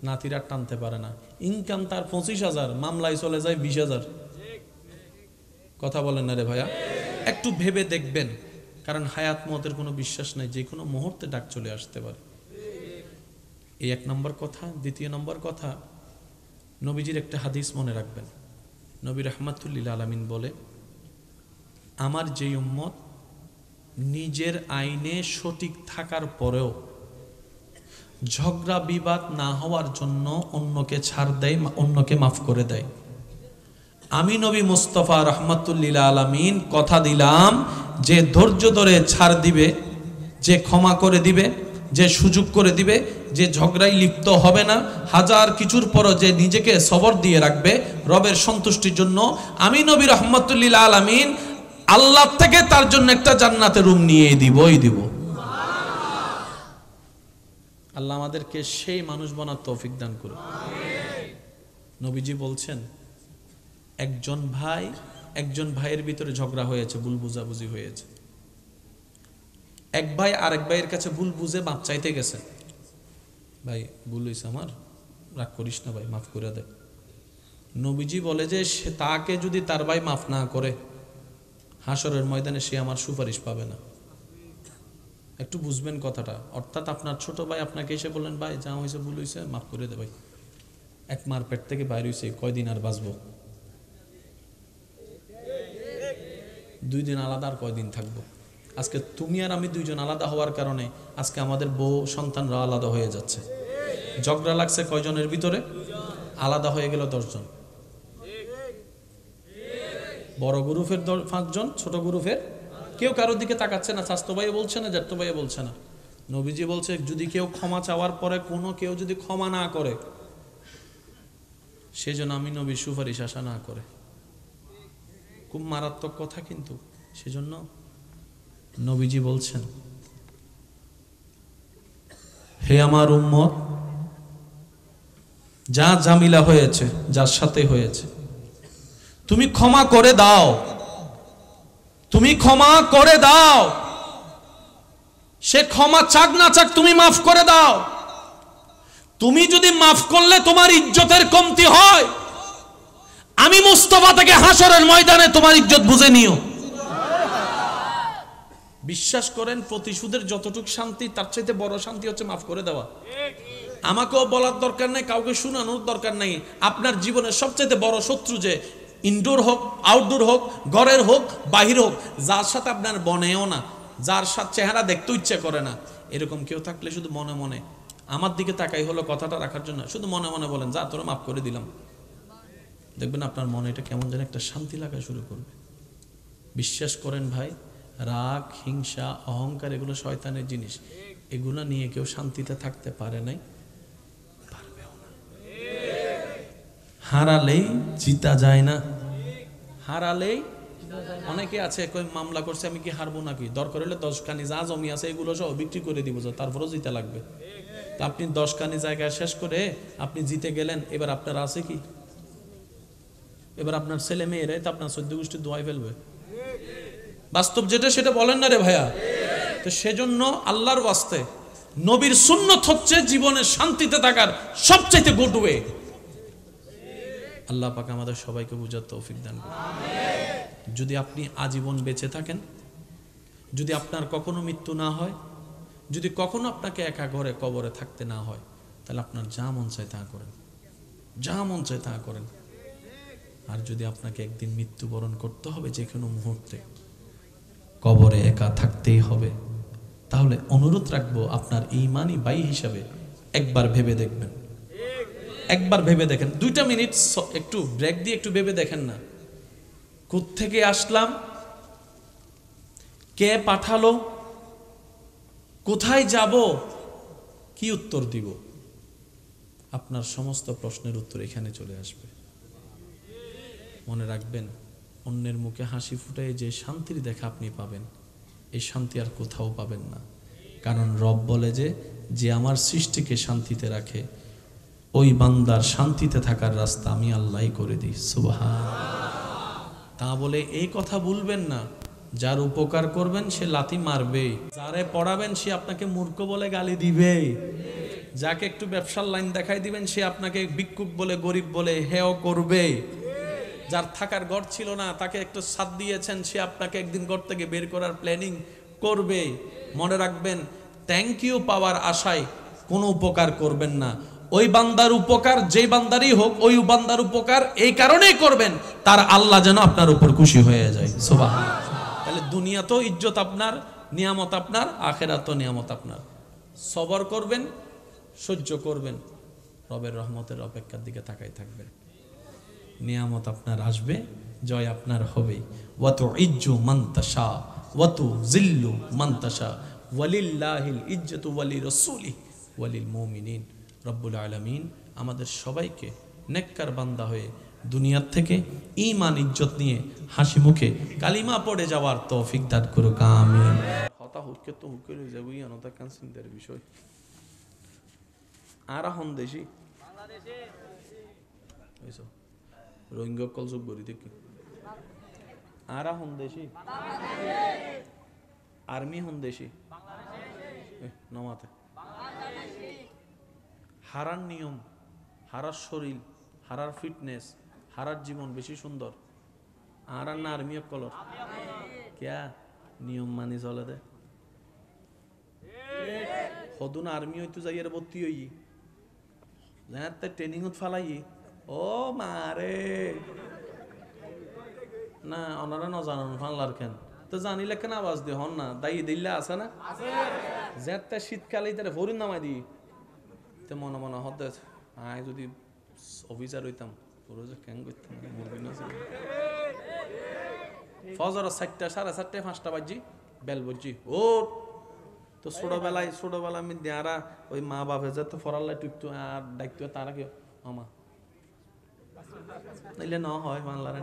নাতিরা টানতে পারে না, ইনকাম তার 25,000, মামলায় চলে যায় 20,000। কথা বলেন না রে ভাইয়া? একটু ভেবে দেখবেন, কারণ হায়াত মতের কোনো বিশ্বাস নাই, যে কোনো মুহূর্তে ডাক চলে আসতে পারে। এই 1 নম্বর কথা। দ্বিতীয় নম্বর কথা, নবীজির একটা হাদিস মনে রাখবেন। নবী রাহমাতুল্লিল আলামিন বলে, আমার যেই উম্মত নিজের আইনে সঠিক থাকার পরেও ঝগড়া বিবাদ না হওয়ার জন্য অন্যকে ছাড় দেয়, অন্যকে মাফ করে দেয়, আমি নবী মুস্তাফা রাহমাতুল্লিল আলামিন কথা দিলাম যে ধৈর্য ধরে ছাড় দিবে, যে ক্ষমা করে দিবে, যে সুযোগ করে দিবে, যে ঝগড়ায় লিপ্ত হবে না, হাজার কিছুর পরও যে নিজেকে সবর দিয়ে রাখবে রবের সন্তুষ্টির জন্য, আমি নবী রাহমাতুল্লিল আলামিন আল্লাহ থেকে তার জন্য একটা জান্নাতের রুম নিয়ে দিবই দিব। আল্লাহ আমাদেরকে সেই মানুষ বানার তৌফিক দান করুন। নবীজি বলছেন, একজন ভাইয়ের ভিতরে ঝগড়া হয়েছে, ভুল বুঝাবুঝি হয়েছে। এক ভাই আরেক ভাইয়ের কাছে ভুল বুঝে মাপ চাইতে গেছে, ভাই ভুল হয়েছে আমার, রাগ করিস না ভাই, মাফ করে দে। নবীজি বলে যে সে তাকে যদি তার ভাই মাফ না করে, হাসরের ময়দানে সে আমার সুপারিশ পাবে না। একটু বুঝবেন কথাটা। অর্থাৎ আপনার ছোট ভাই আপনাকে এসে বললেন, ভাই যা হয়েছে ভুল হয়েছে, মাফ করে দে ভাই। এক মার পেট থেকে বাইর হয়েছে, কয়দিন আর বাঁচবো? 2 দিন আলাদা, আর কয়দিন থাকবো? আজকে তুমি আর আমি 2 জন আলাদা হওয়ার কারণে আজকে আমাদের বউ সন্তানরা আলাদা হয়ে যাচ্ছে। ঝগড়া লাগছে কয়জনের ভিতরে? আলাদা হয়ে গেল 10 জন। বড় গ্রুপের 5 জন, ছোট গ্রুপের কেউ কারোর দিকে তাকাচ্ছে না, স্বাস্থ্য ভাই বলছে না, জ্যাঠতো ভাই বলছে না। নবীজি বলছে, যদি কেউ ক্ষমা চাওয়ার পরে কেউ যদি ক্ষমা না করে, সেজন্য আমি নবীর সুপারিশ আশা না করে। খুব মারাত্মক কথা কিন্তু। সেজন্য নবীজি বলছেন, হে আমার উম্মত, যা ঝামেলা হয়েছে যার সাথে হয়েছে, তুমি ক্ষমা করে দাও, তুমি ক্ষমা করে দাও। সে ক্ষমা চাক না চাক, তুমি মাফ করে দাও। তুমি যদি মাফ করলে তোমার ইজ্জতের কমতি হয়, আমি মুস্তাফা থেকে হাসরের ময়দানে তোমার ইজ্জত বুঝে নিও। বিশ্বাস করেন, প্রতিশোধের যতটুকু শান্তি, তার চাইতে বড় শান্তি হচ্ছে মাফ করে দেওয়া। আমাকেও বলার দরকার নাই, কাউকে শোনানোর দরকার নাই। আপনার জীবনের সবচাইতে বড় শত্রু, যে ইনডোর হোক, আউটডোর হোক, ঘরের হোক, বাহির হোক, যার সাথে আপনার বনেও না, যার সাথে চেহারা দেখতে ইচ্ছে করে না, এরকম কেউ থাকলে শুধু মনে মনে আমার দিকে তাকাই হলো কথাটা রাখার জন্য, শুধু মনে মনে বলেন, যা তোরা মাফ করে দিলাম। দেখবেন আপনার মনে এটা কেমন যেন একটা শান্তি লাগা শুরু করবে। বিশ্বাস করেন ভাই, রাগ, হিংসা, অহংকার এগুলো শয়তানের জিনিস। এগুলো নিয়ে কেউ শান্তিতে থাকতে পারে নাই, পারবেও না। হারালেই জিতা যায় না, হারালেই। অনেকে আছে কই মামলা করছে, আমি কি হারবো নাকি? দরকার হলে 10 খানি যা জমি আছে এগুলো সব বিক্রি করে দিব, তারপরেও জিতে লাগবে। তা আপনি 10 খানি জায়গায় শেষ করে আপনি জিতে গেলেন, এবার আপনার আছে কি? এবার আপনার ছেলে মেয়েরাই তো আপনার 14 গোষ্ঠী দোয়াই ফেলবে। বাস্তব যেটা সেটা বলেন না রে ভাইয়া? তো সেজন্য আল্লাহর ওয়াস্তে নবীর সুন্নত হচ্ছে জীবনে শান্তিতে থাকার সবচেয়ে গুড ওয়ে। আল্লাহ পাক আমাদের সবাইকে বুঝার তৌফিক দান করুন। যদি আপনি আজীবন বেঁচে থাকেন, যদি আপনার কখনো মৃত্যু না হয়, যদি কখনো আপনাকে একা ঘরে কবরে থাকতে না হয়, তাহলে আপনার যা মন চায় তা করেন, যা মন চায় তা করেন। আর যদি আপনাকে একদিন মৃত্যুবরণ করতে হবে, যে কোনো মুহূর্তে কবরে একা থাকতেই হবে, তাহলে অনুরোধ রাখবো আপনার ঈমানি ভাই হিসাবে একবার ভেবে দেখবেন, একবার ভেবে দেখেন। 2টা মিনিট একটু ব্রেক দিয়ে একটু ভেবে দেখেন না, কোত্থেকে আসলাম, কে পাঠালো, কোথায় যাব, কি উত্তর দিব? আপনার সমস্ত প্রশ্নের উত্তর এখানে চলে আসবে। মনে রাখবেন, অন্যের মুখে হাসি ফুটায় যে শান্তির দেখা আপনি পাবেন, এই শান্তি আর কোথাও পাবেন না। কারণ রব বলে যে আমার সৃষ্টিকে শান্তিতে রাখে, ওই বান্দার শান্তিতে থাকার রাস্তা আমি আল্লাহই করে দিই। সুবহান। তা বলে এই কথা ভুলবেন না, যার উপকার করবেন সে লাথি মারবে, যারে পড়াবেন সে আপনাকে মূর্খ বলে গালি দিবে। যাকে একটু ব্যবসার লাইন দেখাই দিবেন সে আপনাকে ভিক্ষুক বলে, গরিব বলে হেয় করবে। যার থাকার ঘর ছিল না তাকে একটু সাথ দিয়েছেন, সে আপনাকে একদিন ঘর থেকে বের করার প্ল্যানিং করবে। মনে রাখবেন, থ্যাংক ইউ পাওয়ার আশায় কোনো উপকার করবেন না। ওই বান্দার উপকার যেই বান্দারই হোক, ওই বান্দার উপকার এই কারণেই করবেন তার আল্লাহ যেন আপনার উপর খুশি হয়ে যায়। সুবহানাল্লাহ। তাহলে দুনিয়াতেও ইজ্জত আপনার, নিয়ামত আপনার, আখিরাতেও নিয়ামত আপনার। সবর করবেন, সহ্য করবেন, রবের রহমতের অপেক্ষার দিকে তাকাই থাকবেন। নিয়ামত আপনার আসবে, জয় আপনার হবেই। ওয়াতু ইজ্জু মান তাশা ওয়াতু জিল্লু মান তাশা ওয়ালিল্লাহিল ইজ্জতু ওয়ালি রাসূলি ওয়ালিল মুমিনিন। রব্বুল আলামিন আমাদের সবাইকে নেককার বান্দা হয়ে দুনিয়ার থেকে ঈমান ইজ্জত নিয়ে হাসি মুখে কালিমা পড়ে যাওয়ার তৌফিক দান করুক, আমিন। হতা হুকে তো হুকে যাবই আনতা কান চিন্তার বিষয়। আর হন দেশি বাংলাদেশে হইছো রোহিঙ্গা কল যোগ করি দেখি। আর হন দেশি বাংলাদেশে, আর্মি হন দেশি বাংলাদেশে, নমাতে বাংলাদেশে। হারার নিয়ম, হারার শরীর, হারার ফিটনেস, হারার জীবন বেশি সুন্দর আর না আর্মি কলর ক্যা নিয়ম মানি চলে দে সদুন আর্মি হইতো যাইয়ের ভর্তি হই ট্রেনিং ফালাই। ও মারে না ওনারা নজানান ফানলার কেন তো জানিলে কেন আওয়াজ দিয়ে হন না দায়ী দিল্লা আছে না যে শীতকালে তারা ভরিন নামাই দিই তো মনে মনে হতে আয় যদি অফিসার হইতাম পুরো যে কেন করতাম মুরগি না ফজর 4টা 4:30 5টা বাজি বেল বজি ও তো ছোটবেলায় আমি দেয়ারা ওই মা বাপে যে তো ফরাল্লাই টুকতো আর ডাকতো তারা কেউ আমা নাইলে ন হয় বাংলার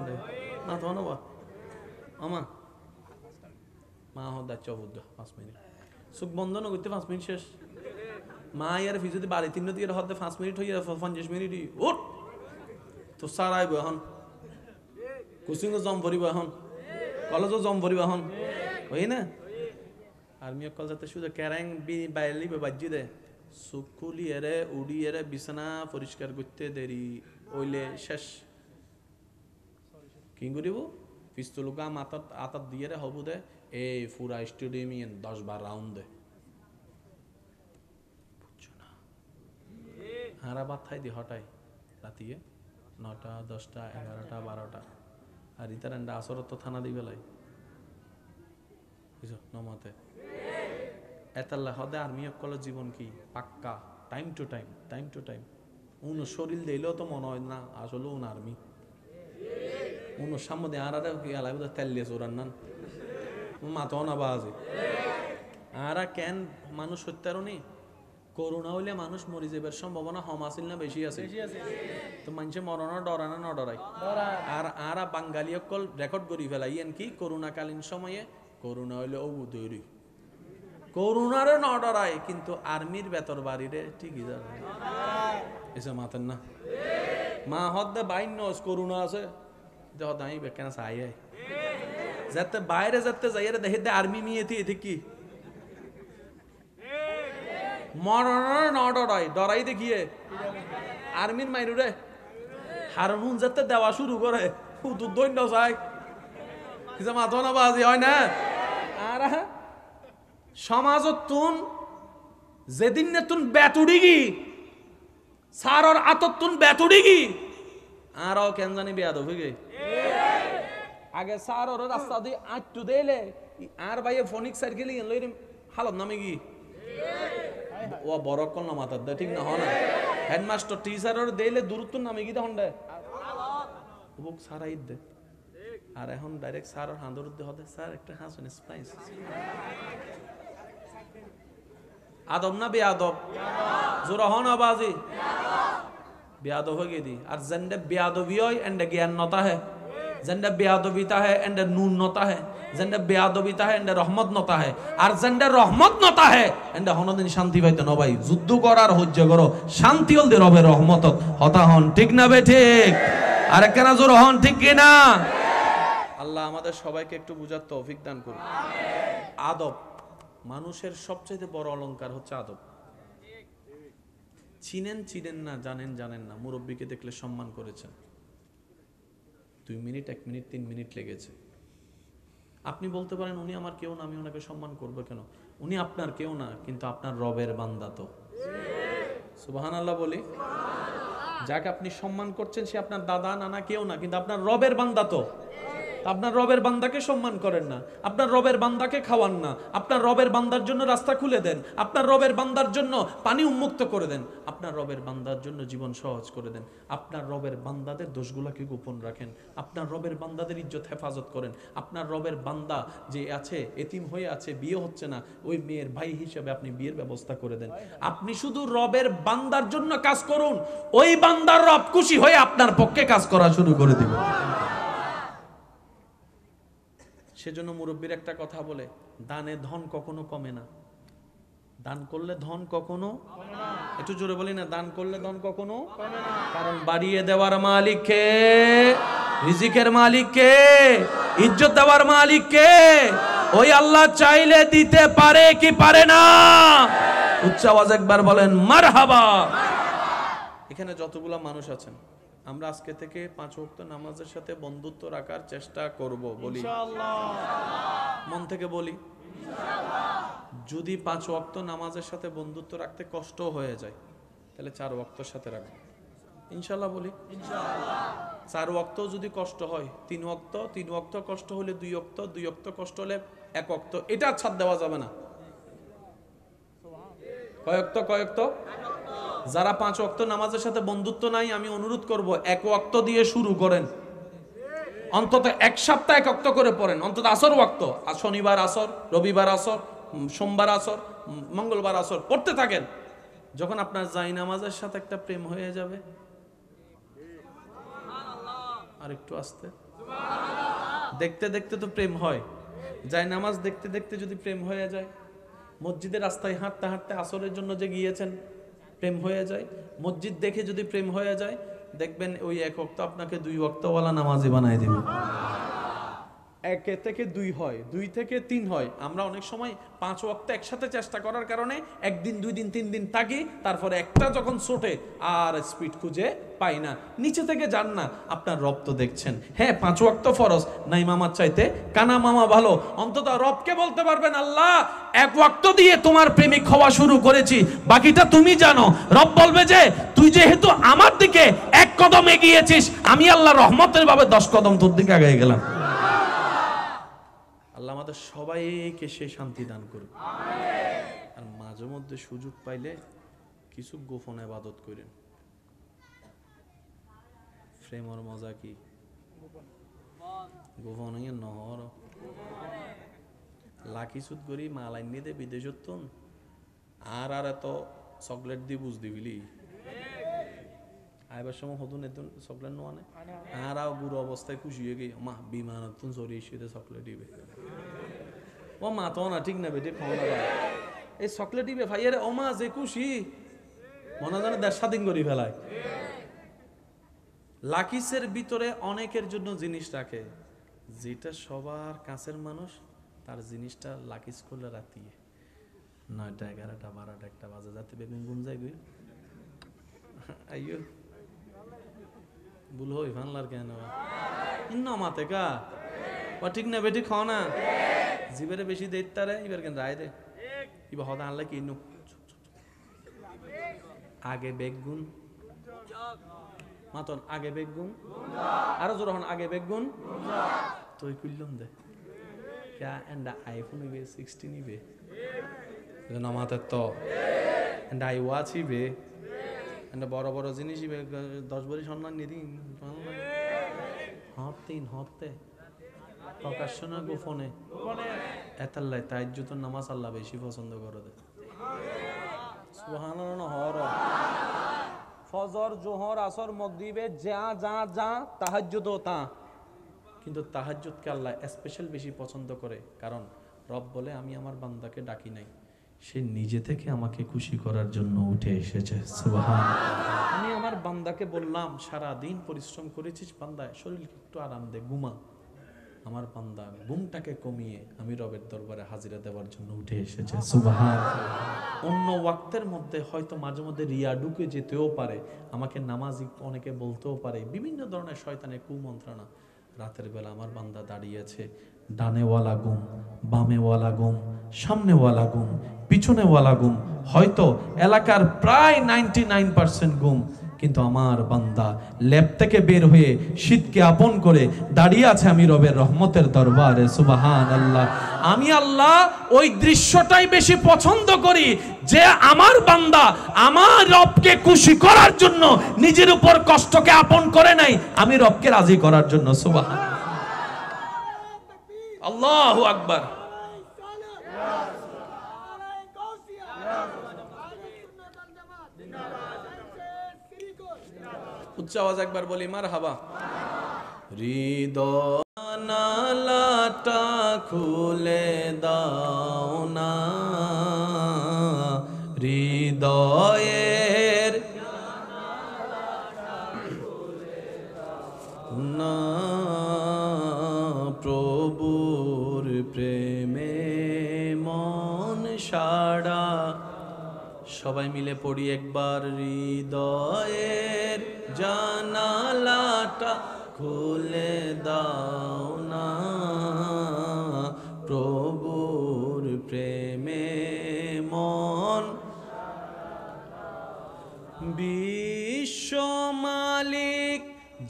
না তো নবা আমা মা হদা চবুদ্দ 5 মিনিট চোখ বন্ধ না করতে 5 মিনিট শেষ। মা ইয়ার ফি যদি বাড়ি 3 দিয়ে হতে 5 মিনিট হইয়া 50 মিনিট উঠ তো সারাইব এখন কোচিংও জম ভরিব এখন কলেজও জম ভরিব এখন হই না আর্মি কল যাতে শুধু ক্যারাং বাইলি বাজি দে চোখ খুলিয়ে উড়িয়ে বিছানা পরিষ্কার করতে দেরি ওইলে শেষ কি করিব পিস্তল গাম আতাত দিয়ে হবু দে এই পুরা স্টেডিয়াম 10-12 রাউন্ড দে বুঝছো না হারা বাদ খাই দি হটাই রাতিয়ে 9টা 10টা 11টা 12টা আর ইতারান্ডা আসরত তো থানা দিবে লাই বুঝছো নমাতে এতাল্লা হদে আর্মি কলেজ জীবন কি পাক্কা টাইম টু টাইম উন শরীর দিলেও তো মনে হয় না আসলে উন আর্মি উন সামনে আর আলাই বোধ তেলিয়ে চোরান না মাথাও না বাজে আর কেন মানুষ হত্যারও নেই করোনা হইলে মানুষ মরি যাবার সম্ভাবনা কম আছিল না বেশি আছে তো মানুষে মরণও ডরায় না ডরাই আর বাঙালি অকল রেকর্ড করি ফেলাই কি করোনাকালীন সময়ে করোনা হইলে ও তৈরি করোনারে ন ডরায় কিন্তু আর্মির বেতর বাড়িরে ঠিকই দাঁড়ায় এসে মাতেন না মা হদ্দে বাইন নস করোনা আছে হদ আমি বেকেনা চাই যাতে বাইরে যাতে যাই দেখে দে আর্মি মিয়েছি এতে কি মরণের ন ডরাই ডরাই দেখিয়ে আর্মির মাইরু রে হারহুন যাতে দেওয়া শুরু করে দৈন্য চাই মাথা না বাজি হয় না আর সমাজত তুন যেদিন নে তুন বেতুড়ি গি সারর আতত তুন বেতুড়ি গি আর কেন জানি বেয়াদ হয়ে আগে সারর রাস্তা দিয়ে আটটু দেলে আর ভাইয়ে ফোনিক সাইড গেলি লইরে হালত নামে গি ও বড় কল না মাথার দে ঠিক না হয় না হেডমাস্টার টিচারর দেলে দূরত্ব নামে গি তখন দে বুক সারাই দে আর এখন ডাইরেক্ট সারর হাঁদর দে হতে স্যার একটা হাসুন স্পাইস আদব না বেয়াদব জোরা হন আবাজি বেয়াদব হয়ে গেদি আর জেন্ডে বেয়াদবি হয় এন্ডে জ্ঞান নতা है জেন্ডে বেয়াদবিতা है এন্ডে নুন নতা है জেন্ডে বেয়াদবিতা है এন্ডে রহমত নতা है আর জেন্ডে রহমত নতা है এন্ডে হনদিন শান্তি পাইতে ন ভাই যুদ্ধ করার হজ্জ করো শান্তি হল দে রবে রহমত হতা হন ঠিক না বে ঠিক আর কেন জোর হন ঠিক কি না আল্লাহ আমাদের সবাইকে একটু বুঝার তৌফিক দান করুন আদব মানুষের সবচেয়ে বড় অলংকার হচ্ছে আদব চিনেন চিনেন না, জানেন জানেন না, মুরব্বীকে দেখলে সম্মান করেছেন। 2 মিনিট 1 মিনিট 3 মিনিট লেগেছে। আপনি বলতে পারেন উনি আমার কেউ না, আমি ওনাকে সম্মান করবো কেন? উনি আপনার কেউ না, কিন্তু আপনার রবের বান্দা। তো সুবহানাল্লাহ বলি। যাকে আপনি সম্মান করছেন সে আপনার দাদা নানা কেউ না, কিন্তু আপনার রবের বান্দা। তো আপনার রবের বান্দাকে সম্মান করেন না, আপনার রবের বান্দাকে খাওয়ান না, আপনার রবের বান্দার জন্য রাস্তা খুলে দেন, আপনার রবের বান্দার জন্য পানি উন্মুক্ত করে দেন, আপনার রবের বান্দার জন্য জীবন সহজ করে দেন, আপনার রবের বান্দাদের দোষগুলোকে গোপন রাখেন, আপনার রবের বান্দাদের ইজ্জত হেফাজত করেন, আপনার রবের বান্দা যে আছে এতিম হয়ে আছে, বিয়ে হচ্ছে না, ওই মেয়ের ভাই হিসেবে আপনি বিয়ের ব্যবস্থা করে দেন। আপনি শুধু রবের বান্দার জন্য কাজ করুন, ওই বান্দার রব খুশি হয়ে আপনার পক্ষে কাজ করা শুরু করে দিবেন। সেজন্য মুরব্বীর একটা কথা বলে, দানে ধন কখনো কমে না। দান করলে ধন কখনো কমে না। একটু জোরে বলি না, দান করলে ধন কখনো কমে না। কারণ বাড়িয়ে দেওয়ার মালিক কে? রিজিকের মালিক কে? ইজ্জত দেওয়ার মালিক কে? ওই আল্লাহ চাইলে দিতে পারে কি পারে না? উচ্চ আওয়াজ একবার বলেন মারহাবা। এখানে যতগুলা মানুষ আছেন, আমরা আজকে থেকে 5 ওয়াক্ত নামাজের সাথে বন্ধুত্ব রাখার চেষ্টা করব, বলি ইনশাআল্লাহ। মন থেকে বলি ইনশাআল্লাহ। যদি 5 ওয়াক্ত নামাজের সাথে বন্ধুত্ব রাখতে কষ্ট হয়ে যায়, তাহলে 4 ওয়াক্তর সাথে রাখবো ইনশাআল্লাহ, বলি ইনশাআল্লাহ। 4 ওয়াক্ত যদি কষ্ট হয়, 3 ওয়াক্ত, 3 ওয়াক্ত কষ্ট হলে 2 ওয়াক্ত, 2 ওয়াক্ত কষ্ট হলে 1 ওয়াক্ত, এটা ছাড় দেওয়া যাবে না। কয়েকত কয়েকত যারা 5 ওয়াক্ত নামাজের সাথে বন্ধুত্ব নাই, আমি অনুরোধ করব 1 ওয়াক্ত দিয়ে শুরু করেন, অন্তত 1 সপ্তাহ 1 ওয়াক্ত করে পড়েন, অন্তত আসর ওয়াক্ত, শনিবার আসর, রবিবার আসর, সোমবার আসর, মঙ্গলবার আসর পড়তে থাকেন। যখন আপনার জাই নামাজের সাথে একটা প্রেম হয়ে যাবে, আর একটু আস্তে, দেখতে দেখতে তো প্রেম হয়, জাই নামাজ দেখতে দেখতে যদি প্রেম হয়ে যায়, মসজিদের রাস্তায় হাঁটতে হাঁটতে আসরের জন্য যে গিয়েছেন প্রেম হয়ে যায়, মসজিদ দেখে যদি প্রেম হয়ে যায়, দেখবেন ওই 1 ওয়াক্ত আপনাকে 2 ওয়াক্তওয়ালা নামাজি বানায় দিবে। 1 থেকে 2 হয়, 2 থেকে 3 হয়। আমরা অনেক সময় 5 ওয়াক্ত একসাথে চেষ্টা করার কারণে 1 দিন 2 দিন 3 দিন থাকি, তারপরে একটা যখন ছোটে আর স্পিড খুঁজে পাই না। নিচে থেকে যান না, আপনার রব তো দেখছেন। হ্যাঁ 5 ওয়াক্ত ফরজ, নাই মামার চাইতে কানা মামা ভালো। অন্তত রবকে বলতে পারবেন, আল্লাহ 1 ওয়াক্ত দিয়ে তোমার প্রেমিক হওয়া শুরু করেছি, বাকিটা তুমি জানো। রব বলবে যে তুই যেহেতু আমার দিকে 1 কদম এগিয়েছিস, আমি আল্লাহ রহমতের ভাবে 10 কদম তোর দিকে আগে গেলাম। আল্লাহ আমাদের সবাইকে সে শান্তি দান করুন। আর মাঝে মধ্যে সুযোগ পাইলে কিছু গোপন ইবাদত করেন। প্রেমর মজা কি গোপন নহর লাকি সুদ করি মালাইন নিয়ে দে বিদেশত, আর এত চকলেট দিয়ে বুঝ দিবিলি আইবার সময় হতুন এতুন চকলেট নোয়ানে, আর বুড়ো অবস্থায় খুশি হয়ে গিয়ে মা বিমানতুন সরিয়ে এসে চকলেট দিবে। ও মা তো না ঠিক না বেটে খাওয়া না, এই চকলেট দিবে ভাই, আরে ও মা যে খুশি মনে জানে 1.5 স্বাধীন করি ফেলায়। লাকিসের ভিতরে অনেকের জন্য জিনিস রাখে, যেটা সবার কাছের মানুষ তার জিনিসটা লাকিস করলে রাতিয়ে 9টা 11টা 12টা 1টা বাজে যাতে বেগুন গুম যায় গই আইয়ো ভুল হই ফানলার কেন ইন্ন মাতে কা ও ঠিক না বেটি খাও না জিবেরে বেশি দেইতারে এবার কেন রায় দে ইবা হদা আনলে কি ইন্ন আগে বেগুন মাতন আগে বেগুন আরো জোর হন আগে বেগুন তুই কইলম দে ক্যা এন্ড আইফোন ইবে 16 ইবে না মাতে তো এন্ড আই ওয়াচ ইবে এন্ড বড় বড় জিনিস ইবে 10 বড়ি সম্মান নিদিন হতে প্রকাশ্য না গোপনে এতাল্লাই তাহাজ্জুদের নামাজ আল্লাহ বেশি পছন্দ করে দে সুবহানাল্লাহ হর ফজর জোহর আসর মাগরিবে যা যা যা তাহাজ্জুদ তা, কিন্তু তাহাজ্জুদকে আল্লাহ স্পেশাল বেশি পছন্দ করে, কারণ রব বলে আমি আমার বান্দাকে ডাকি নাই, সে নিজে থেকে আমাকে খুশি করার জন্য উঠে এসেছে। সুবহানাল্লাহ। আমি আমার বান্দাকে বললাম সারা দিন পরিশ্রম করেছিস বান্দা, শরীরকে একটু আরাম দে, ঘুমা। আমার বান্দা ঘুমটাকে কমিয়ে আমি রবের দরবারে হাজিরা দেওয়ার জন্য উঠে এসেছে। সুবহানাল্লাহ। অন্য ওয়াক্তের মধ্যে হয়তো মাঝে মধ্যে রিয়া ঢুকে যেতেও পারে, আমাকে নামাজি অনেকে বলতেও পারে, বিভিন্ন ধরনের শয়তানের কুমন্ত্রণা। রাতের বেলা আমার বান্দা দাঁড়িয়েছে, ডানেওয়ালা ঘুম, বামেওয়ালা ঘুম, সামনেওয়ালা ঘুম, পিছনেওয়ালা ঘুম, হয়তো এলাকার প্রায় 99% ঘুম, কিন্তু আমার বান্দা ল্যাব থেকে বের হয়ে শীতকে আপন করে দাঁড়িয়ে আছে আমি রবের রহমতের দরবারে। সুবহানাল্লাহ। আমি আল্লাহ ওই দৃশ্যটাই বেশি পছন্দ করি যে আমার বান্দা আমার রবকে খুশি করার জন্য নিজের উপর কষ্টকে আপন করে নাই, আমি রবকে রাজি করার জন্য। সুবহানাল্লাহ, আল্লাহু আকবার। উচ্চ আওয়াজ একবার বলি মারহাবা। হৃদয় জানালাটা খুলে দাও না, হৃদয়ের না, প্রভুর প্রেমে মন সাড়া। সবাই মিলে পড়ি একবার, হৃদয়ের জানালাটা খুলে দাও না, প্রভুর প্রেমে মন। বিশ্ব মালিক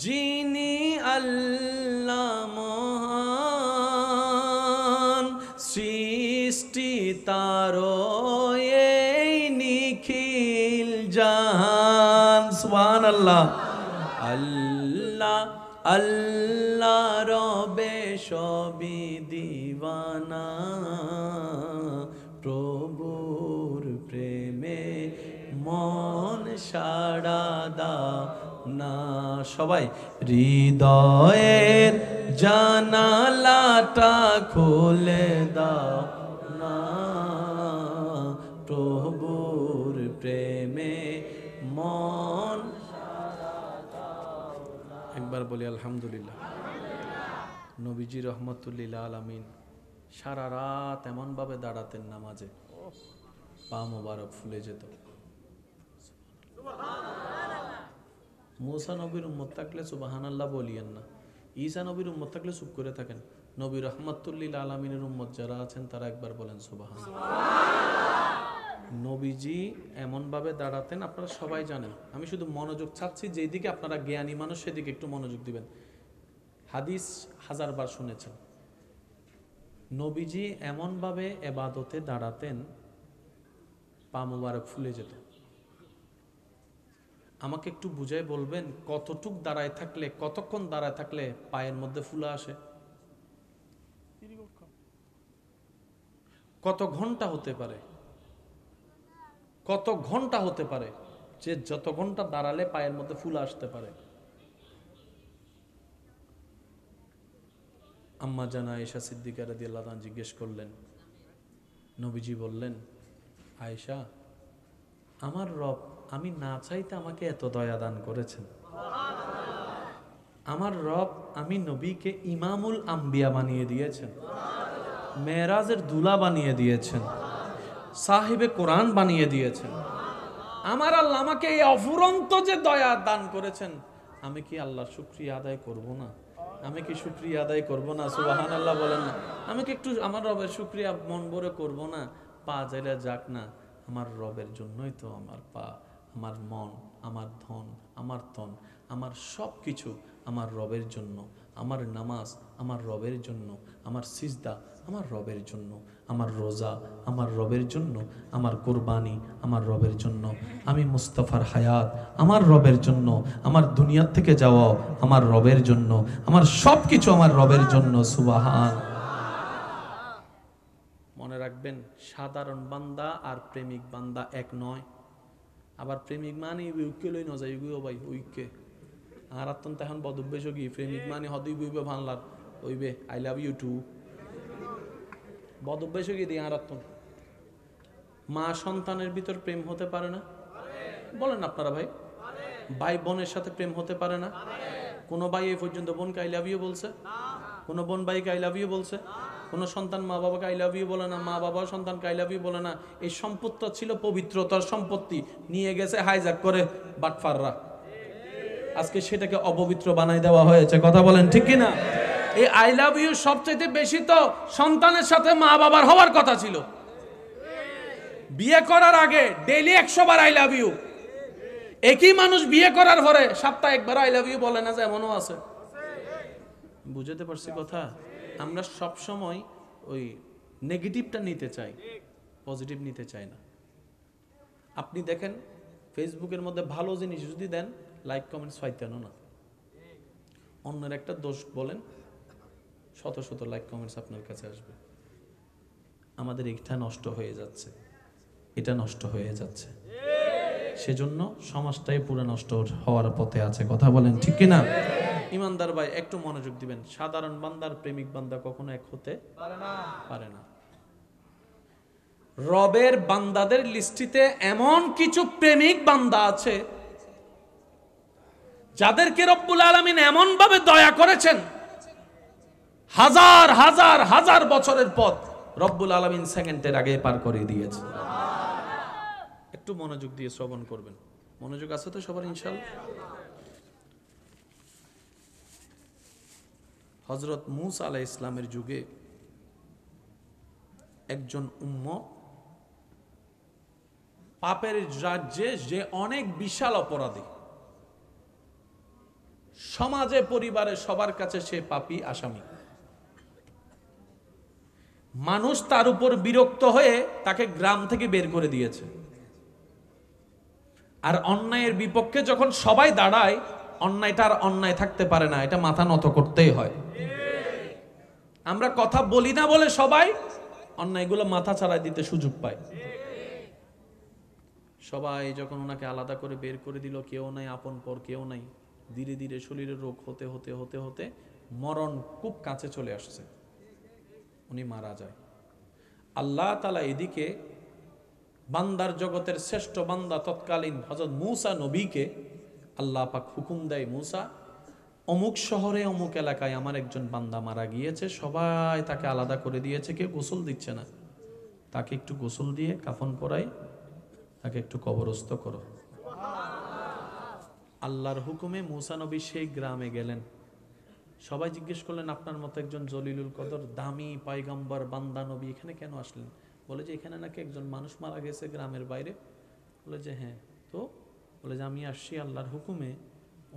যিনি আল্লাহ মহান, সৃষ্টি তারও এই নিখিল জাহান। সুবহানাল্লাহ। আল্লাহ আল্লাহ রবে সবই দিওয়ানা, প্রভুর প্রেমে মন সাড়া দাও না। সবাই, হৃদয়ের জানালাটা খুলে দাও না, প্রভুর প্রেমে মন। একবার বলি আলহামদুলিল্লাহ। নবীজি রহমতুল্লিল আলামিন সারা রাত এমন ভাবে দাঁড়াতেন নামাজে, পা মোবারক ফুলে যেত। মুসা নবীর উম্মত থাকলে সুবহানাল্লাহ বলিয়েন না, ঈসা নবীর উম্মত থাকলে চুপ করে থাকেন। নবী রহমতুল্লিল আলামিনের উম্মত যারা আছেন তারা একবার বলেন সুবহানাল্লাহ। নবীজি এমন ভাবে দাঁড়াতেন, আপনারা সবাই জানেন। আমি শুধু মনোযোগ চাচ্ছি, যেদিকে আপনারা জ্ঞানী মানুষ সেদিকে একটু মনোযোগ দিবেন। হাদিস হাজারবার শুনেছেন, নবীজি এমন ভাবে ইবাদতে দাঁড়াতেন, পা মোবারক ফুলে যেত। আমাকে একটু বুঝাই বলবেন, কতটুক দাঁড়ায় থাকলে, কতক্ষণ দাঁড়ায় থাকলে পায়ের মধ্যে ফুলা আসে? কত ঘন্টা হতে পারে? কত ঘন্টা হতে পারে যে যত ঘন্টা দাঁড়ালে পায়ের মধ্যে ফুলা আসতে পারে? আম্মা জানা আয়েশা সিদ্দিকা রাদিয়াল্লাহু আনহা জিজ্ঞেস করলেন, নবীজি বললেন, আয়েশা, আমার রব আমি না চাইতে আমাকে এত দয়া দান করেছেন। আমার রব আমি নবীকে ইমামুল আম্বিয়া বানিয়ে দিয়েছেন, মেরাজের দুলা বানিয়ে দিয়েছেন, সাহিবে কোরআন বানিয়ে দিয়েছেন। আমার আল্লাহ আমাকে এই অফুরন্ত যে দয়া দান করেছেন, আমি কি আল্লাহর শুকরিয়া আদায় করব না? আমি কি শুকরিয়া আদায় করব না? সুবহানাল্লাহ বলেন না। আমি কি একটু আমার রবের শুকরিয়া মন ভরে করব না? পা যাইলে যাক না, আমার রবের জন্যই তো আমার পা, আমার মন, আমার ধন, আমার তন, আমার সব কিছু আমার রবের জন্য। আমার নামাজ আমার রবের জন্য, আমার সিজদা আমার রবের জন্য, আমার রোজা আমার রবের জন্য, আমার কুরবানি আমার রবের জন্য, আমি মুস্তাফার হায়াত আমার রবের জন্য, আমার দুনিয়া থেকে যাওয়াও আমার রবের জন্য, আমার সব কিছু আমার রবের জন্য। সুবহান। মনে রাখবেন, সাধারণ বান্দা আর প্রেমিক বান্দা এক নয়। আবার প্রেমিক মানে উইকে লই না যায় ভাই, উইকে আর আত্মন্ত এখন বদভ্যাস কি প্রেমিক মানে হদই বইবে ভানলার ওইবে আই লাভ ইউ টু বদভ্যাস কি দিয়ে আর আত্ম। মা সন্তানের ভিতর প্রেম হতে পারে না? বলেন আপনারা ভাই। ভাই বোনের সাথে প্রেম হতে পারে না? কোন ভাই এই পর্যন্ত বোনকে আই লাভ ইউ বলছে? কোন বোন ভাইকে আই লাভ ইউ বলছে? কোনো সন্তান মা বাবাকে আই লাভ ইউ বলে না, মা বাবা সন্তানকে আই লাভ ইউ বলে না। এই সম্পদটা ছিল পবিত্রতার সম্পত্তি, নিয়ে গেছে হাইজ্যাক করে বাটফাররা। আজকে সেটাকে অপবিত্র বানাই দেওয়া হয়েছে। কথা বলেন ঠিক কিনা? এই আই লাভ ইউ সবচেয়ে বেশি তো সন্তানের সাথে মা বাবার হওয়ার কথা ছিল। বিয়ে করার আগে ডেইলি 100 বার আই লাভ ইউ। একই মানুষ বিয়ে করার পরে সপ্তাহে একবার আই লাভ ইউ বলে না, যে এমনও আছে। বুঝতে পারছি কথা? আমরা সব সময় ওই নেগেটিভটা নিতে চাই, পজিটিভ নিতে চাই না। আপনি দেখেন ফেসবুকের মধ্যে ভালো জিনিস যদি দেন, লাইক কমেন্টস পাইতেন না। অন্যের একটা দোষ বলেন, শত শত লাইক কমেন্টস আপনার কাছে আসবে। আমাদের এটা নষ্ট হয়ে যাচ্ছে, এটা নষ্ট হয়ে যাচ্ছে। সেজন্য সমাজটাই পুরো নষ্ট হওয়ার পথে আছে। কথা বলেন ঠিক কিনা? ইমানদার ভাই একটু মনোযোগ দিবেন। সাধারণ বান্দার প্রেমিক বান্দা কখনো এক হতে পারে না। রবের বান্দাদের লিস্টিতে এমন কিছু প্রেমিক বান্দা আছে যাদেরকে রব্বুল আলামিন এমন ভাবে দয়া করেছেন, হাজার হাজার হাজার বছরের পথ রব্বুল আলামিন সেকেন্ডের আগে পার করে দিয়েছে। একটু মনোযোগ দিয়ে শ্রবণ করবেন। মনোযোগ আছে তো সবার ইনশাআল্লাহ? হযরত মূসা আলাইহিস সালামের যুগে একজন উম্মত পাপের রাজ্যে, যে অনেক বিশাল অপরাধী, সমাজে পরিবারে সবার কাছে সে পাপী আসামি। মানুষ তার উপর বিরক্ত হয়ে তাকে গ্রাম থেকে বের করে দিয়েছে। আর অন্যায়ের বিপক্ষে যখন সবাই দাঁড়ায়, অন্যায়টা আর অন্যায় থাকতে পারে না, এটা মাথা নত করতেই হয়। আমরা কথা বলি না বলে সবাই অন্যায়গুলো মাথা ছাড়াই দিতে সুযোগ পায়। সবাই যখন ওনাকে আলাদা করে বের করে দিল, কেউ নাই আপন পর, কেউ নাই, ধীরে ধীরে শরীরের রোগ হতে হতে হতে হতে মরণ খুব কাছে চলে আসছে, উনি মারা যায়। আল্লাহ তাআলা এদিকে বান্দার জগতের শ্রেষ্ঠ বান্দা তৎকালীন হযরত মূসা নবীকে আল্লাহ পাক হুকুম দেয়, মূসা অমুক শহরে অমুক এলাকায় আমার একজন বান্দা মারা গিয়েছে, সবাই তাকে আলাদা করে দিয়েছে, কেউ গোসল দিচ্ছে না, তাকে একটু গোসল দিয়ে কাফন পরাই, তাকে একটু কবরস্থ করো। আল্লাহর হুকুমে মূসা নবী সেই গ্রামে গেলেন। সবাই জিজ্ঞেস করলেন, আপনার মতো একজন জলিলুল কদর দামি পয়গম্বর বান্দা নবী এখানে কেন আসলেন? বলে যে এখানে নাকি একজন মানুষ মারা গেছে গ্রামের বাইরে। বলে যে হ্যাঁ, তো বলে যে আমি আসছি আল্লাহর হুকুমে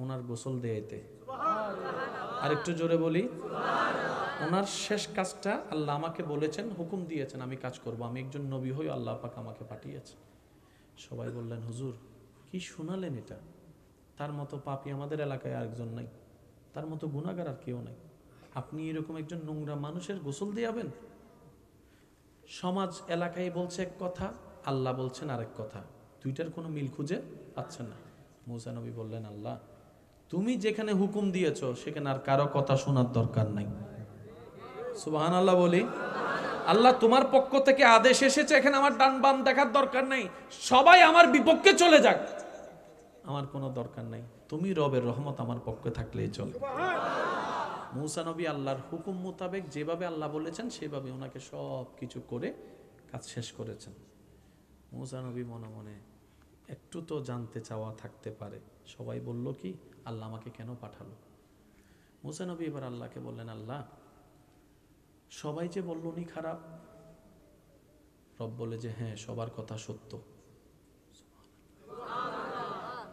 ওনার গোসল দেয়াইতে। আর একটু জোরে বলি, ওনার শেষ কাজটা আল্লাহ আমাকে বলেছেন, হুকুম দিয়েছেন, আমি কাজ করব, আমি একজন নবী হই, আল্লাহ পাক আমাকে পাঠিয়েছে। সবাই বললেন, হুজুর কি শোনালেন এটা? তার মতো পাপী আমাদের এলাকায় আরেকজন নাই, তার মতো গুনাহগার আর কেউ নাই, আপনি এরকম একজন নোংরা মানুষের গোসল দিয়াবেন? সমাজ এলাকায় বলছে এক কথা, আল্লাহ বলছেন আরেক কথা, দুইটার কোনো মিল খুঁজে পাচ্ছেন না। মূসা নবী বললেন, আল্লাহ তুমি যেখানে হুকুম দিয়েছো সেখানে আর কারো কথা শোনার দরকার নাই। সুবহানাল্লাহ বলি। আল্লাহ তোমার পক্ষ থেকে আদেশ এসেছে, এখানে আমার ডান বাম দেখার দরকার নাই, সবাই আমার বিপক্ষে চলে যাক, আমার কোনো দরকার নাই, তুমি রবের রহমত আমার পক্ষে থাকলেই চলে। মূসা নবী আল্লাহর হুকুম মোতাবেক যেভাবে আল্লাহ বলেছেন সেভাবে ওনাকে সব কিছু করে কাজ শেষ করেছেন। মূসা নবী মনে মনে একটু তো জানতে চাওয়া থাকতে পারে, সবাই বলল কি আল্লাহ আমাকে কেন পাঠালো? মূসা নবী এবার আল্লাহকে বললেন, আল্লাহ সবাই যে বলল উনি খারাপ। রব বলে যে হ্যাঁ, সবার কথা সত্য।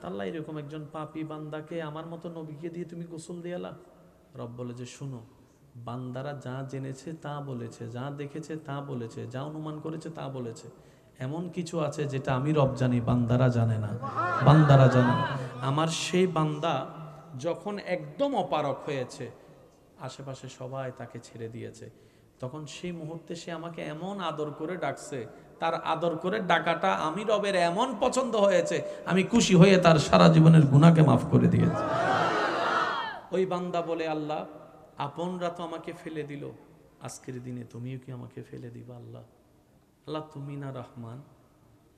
আল্লাহ এরকম একজন পাপী বান্দাকে আমার মতো নবীকে দিয়ে তুমি গোসল দিয়ালা? রব বলে যে শুনো, বান্দারা যা জেনেছে তা বলেছে, যা দেখেছে তা বলেছে, যা অনুমান করেছে তা বলেছে, এমন কিছু আছে যেটা আমি রব জানি, বান্দারা জানে না, বান্দারা জানে না। আমার সেই বান্দা যখন একদম অপারক হয়েছে, আশেপাশে সবাই তাকে ছেড়ে দিয়েছে, তখন সেই মুহূর্তে সে আমাকে এমন আদর করে ডাকছে, তার আদর করে ডাকাটা আমি রবের এমন পছন্দ হয়েছে, আমি খুশি হয়ে তার সারা জীবনের গুনাহকে মাফ করে দিয়েছি। ওই বান্দা বলে, আল্লাহ আপনরা তো আমাকে ফেলে দিল, আজকের দিনে তুমিও কি আমাকে ফেলে দিবা? আল্লাহ আল্লাহ তুমি না রহমান,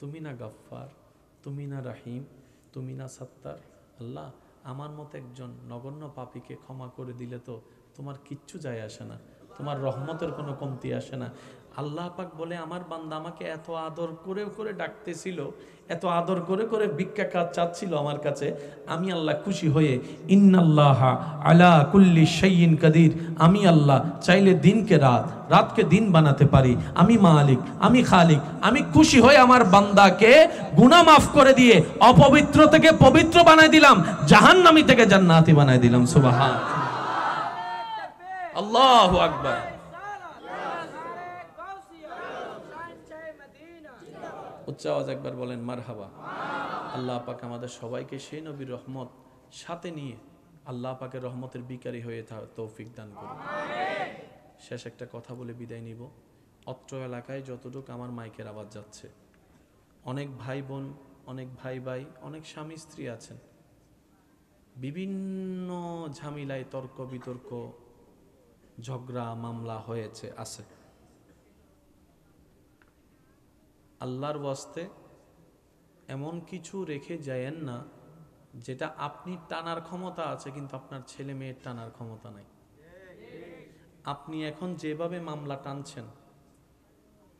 তুমি না গফফার, তুমি না রাহিম, তুমি না সত্তার, আল্লাহ আমার মতো একজন নগণ্য পাপীকে ক্ষমা করে দিলে তো তোমার কিচ্ছু যায় আসে না, তোমার রহমতের কোনো কমতি আসে না। আল্লাহ পাক বলে আমার বান্দা আমাকে এত আদর করে করে ডাকতেছিল, এত আদর করে করে ভিক্ষা কাজ চাচ্ছিল আমার কাছে, আমি আল্লাহ খুশি হয়ে ইন্নাল্লাহা আলা কুল্লি শাইইন কাদির, আমি আল্লাহ চাইলে দিনকে রাত, রাতকে দিন বানাতে পারি, আমি মালিক, আমি খালিক। আমি খুশি হয়ে আমার বান্দাকে গুনাহ মাফ করে দিয়ে অপবিত্র থেকে পবিত্র বানাই দিলাম, জাহান্নামী থেকে জান্নাতি বানাই দিলাম। সুবহান আল্লাহু আকবার। উচ্চ আওয়াজ একবার বলেন মারহাবা। আল্লাহ পাক আমাদের সবাইকে সেই নবীর রহমত সাথে নিয়ে আল্লাহ পাকের রহমতের বিকারী হয়ে তৌফিক দান করুন। শেষ একটা কথা বলে বিদায় নিব। অত্র এলাকায় যতটুকু আমার মাইকের আওয়াজ যাচ্ছে, অনেক ভাই বোন, অনেক ভাই ভাই, অনেক স্বামী স্ত্রী আছেন, বিভিন্ন ঝামেলায় তর্ক বিতর্ক, ঝগড়া মামলা হয়েছে, আছে। আল্লাহর ওয়াস্তে এমন কিছু রেখে যায়েন না যেটা আপনি টানার ক্ষমতা আছে কিন্তু আপনার ছেলে মেয়ের টানার ক্ষমতা নাই। আপনি এখন যেভাবে মামলা টানছেন,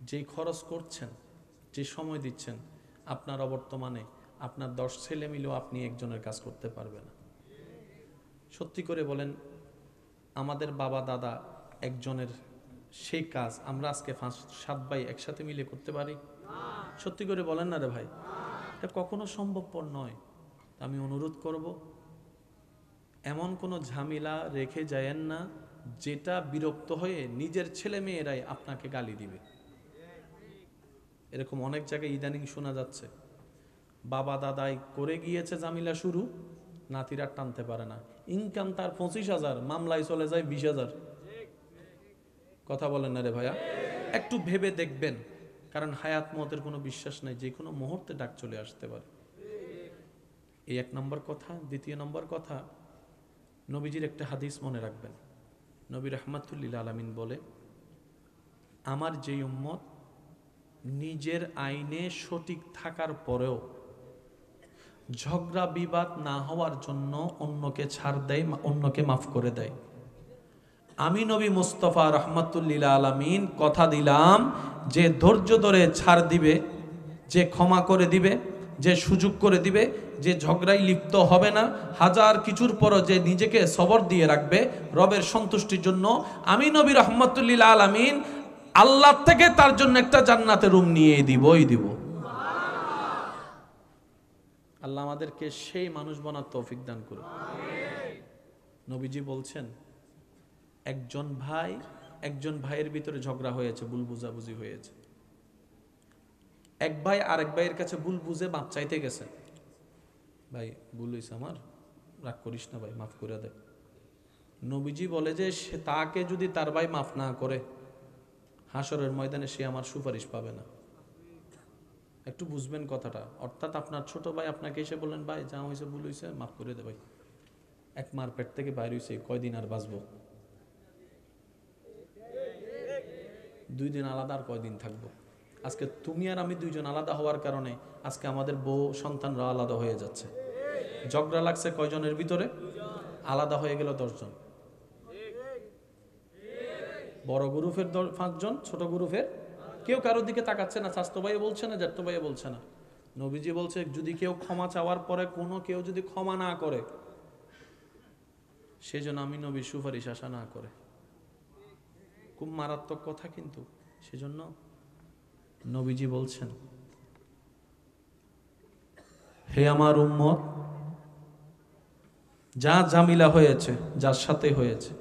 যে খরচ করছেন, যে সময় দিচ্ছেন, আপনার অবর্তমানে আপনার 10 ছেলে মিলেও আপনি একজনের কাজ করতে পারবে না। সত্যি করে বলেন, আমাদের বাবা দাদা একজনের সেই কাজ আমরা আজকে 5-7 ভাই একসাথে মিলে করতে পারি? সত্যি করে বলেন না রে ভাই, এটা কখনো সম্ভবপর নয়। আমি অনুরোধ করব, এমন কোনো ঝামেলা রেখে যায়েন না যেটা বিরক্ত হয়ে নিজের ছেলে মেয়েরাই আপনাকে গালি দিবে। এরকম অনেক জায়গায় ইদানিং শোনা যাচ্ছে, বাবা দাদাই করে গিয়েছে ঝামেলা শুরু, নাতিরা টানতে পারে না, ইনকাম তার 25,000, মামলায় চলে যায় 20,000। কথা বলেন না রে ভাইয়া, একটু ভেবে দেখবেন, কারণ হায়াত মতের কোনো বিশ্বাস নাই, যে কোনো মুহূর্তে ডাক চলে আসতে পারে। এই 1 নম্বর কথা। 2 নম্বর কথা, নবীজির একটা হাদিস মনে রাখবেন। নবী রাহমাতুল্লিল আলামিন বলে, আমার যেই উম্মত নিজের আইনে সঠিক থাকার পরেও ঝগড়া বিবাদ না হওয়ার জন্য অন্যকে ছাড় দেয়, অন্যকে মাফ করে দেয়, আমি নবী মুস্তাফা রাহমাতুল্লিল আলামিন কথা দিলাম যে ধৈর্য ধরে ছাড় দিবে, যে ক্ষমা করে দিবে, যে সুযোগ করে দিবে, যে ঝগড়ায় লিপ্ত হবে না, হাজার কিছুর পরও যে নিজেকে সবর দিয়ে রাখবে রবের সন্তুষ্টির জন্য, আমি নবী রাহমাতুল্লিল আলামিন আল্লাহ থেকে তার জন্য একটা জান্নাতের রুম নিয়ে দিবই দিব। আল্লাহ আমাদেরকে সেই মানুষ বানার তৌফিক দান করুন। নবীজি বলছেন, একজন ভাইয়ের ভিতরে ঝগড়া হয়েছে, ভুল বুঝাবুঝি হয়েছে, এক ভাই আরেক ভাইয়ের কাছে ভুল বুঝে মাপ চাইতে গেছে, ভাই ভুল হয়েছে আমার, রাগ করিস না ভাই, মাফ করে দে। নবীজি বলে যে সে তাকে যদি তার ভাই মাফ না করে, হাসরের ময়দানে সে আমার সুপারিশ পাবে না। একটু বুঝবেন কথাটা। অর্থাৎ আপনার ছোট ভাই আপনাকে এসে বললেন, ভাই যা হয়েছে ভুল হয়েছে, মাফ করে দে ভাই, এক মার পেট থেকে বাইর হয়েছে, কয়দিন আর বাঁচবো, 2 দিন আলাদা, আর কয়দিন থাকবো। আজকে তুমি আর আমি 2 জন আলাদা হওয়ার কারণে আজকে আমাদের বউ সন্তানরা আলাদা হয়ে যাচ্ছে। ঝগড়া লাগছে কয়জনের ভিতরে? আলাদা হয়ে গেল 10 জন। বড় গ্রুপের 5 জন, ছোট গ্রুপের কেউ কারোর দিকে তাকাচ্ছে না, স্বাস্থ্য ভাই বলছে না, জ্যাঠতো ভাই বলছে না। নবীজি বলছে, যদি কেউ ক্ষমা চাওয়ার পরে কোনো কেউ যদি ক্ষমা না করে, সেজন্য আমি নবীর সুপারিশ আশা না করে। খুব মারাত্মক কথা কিন্তু। সেজন্য নবীজি বলছেন, হে আমার উম্মত, যা ঝামেলা হয়েছে, যার সাথে হয়েছে,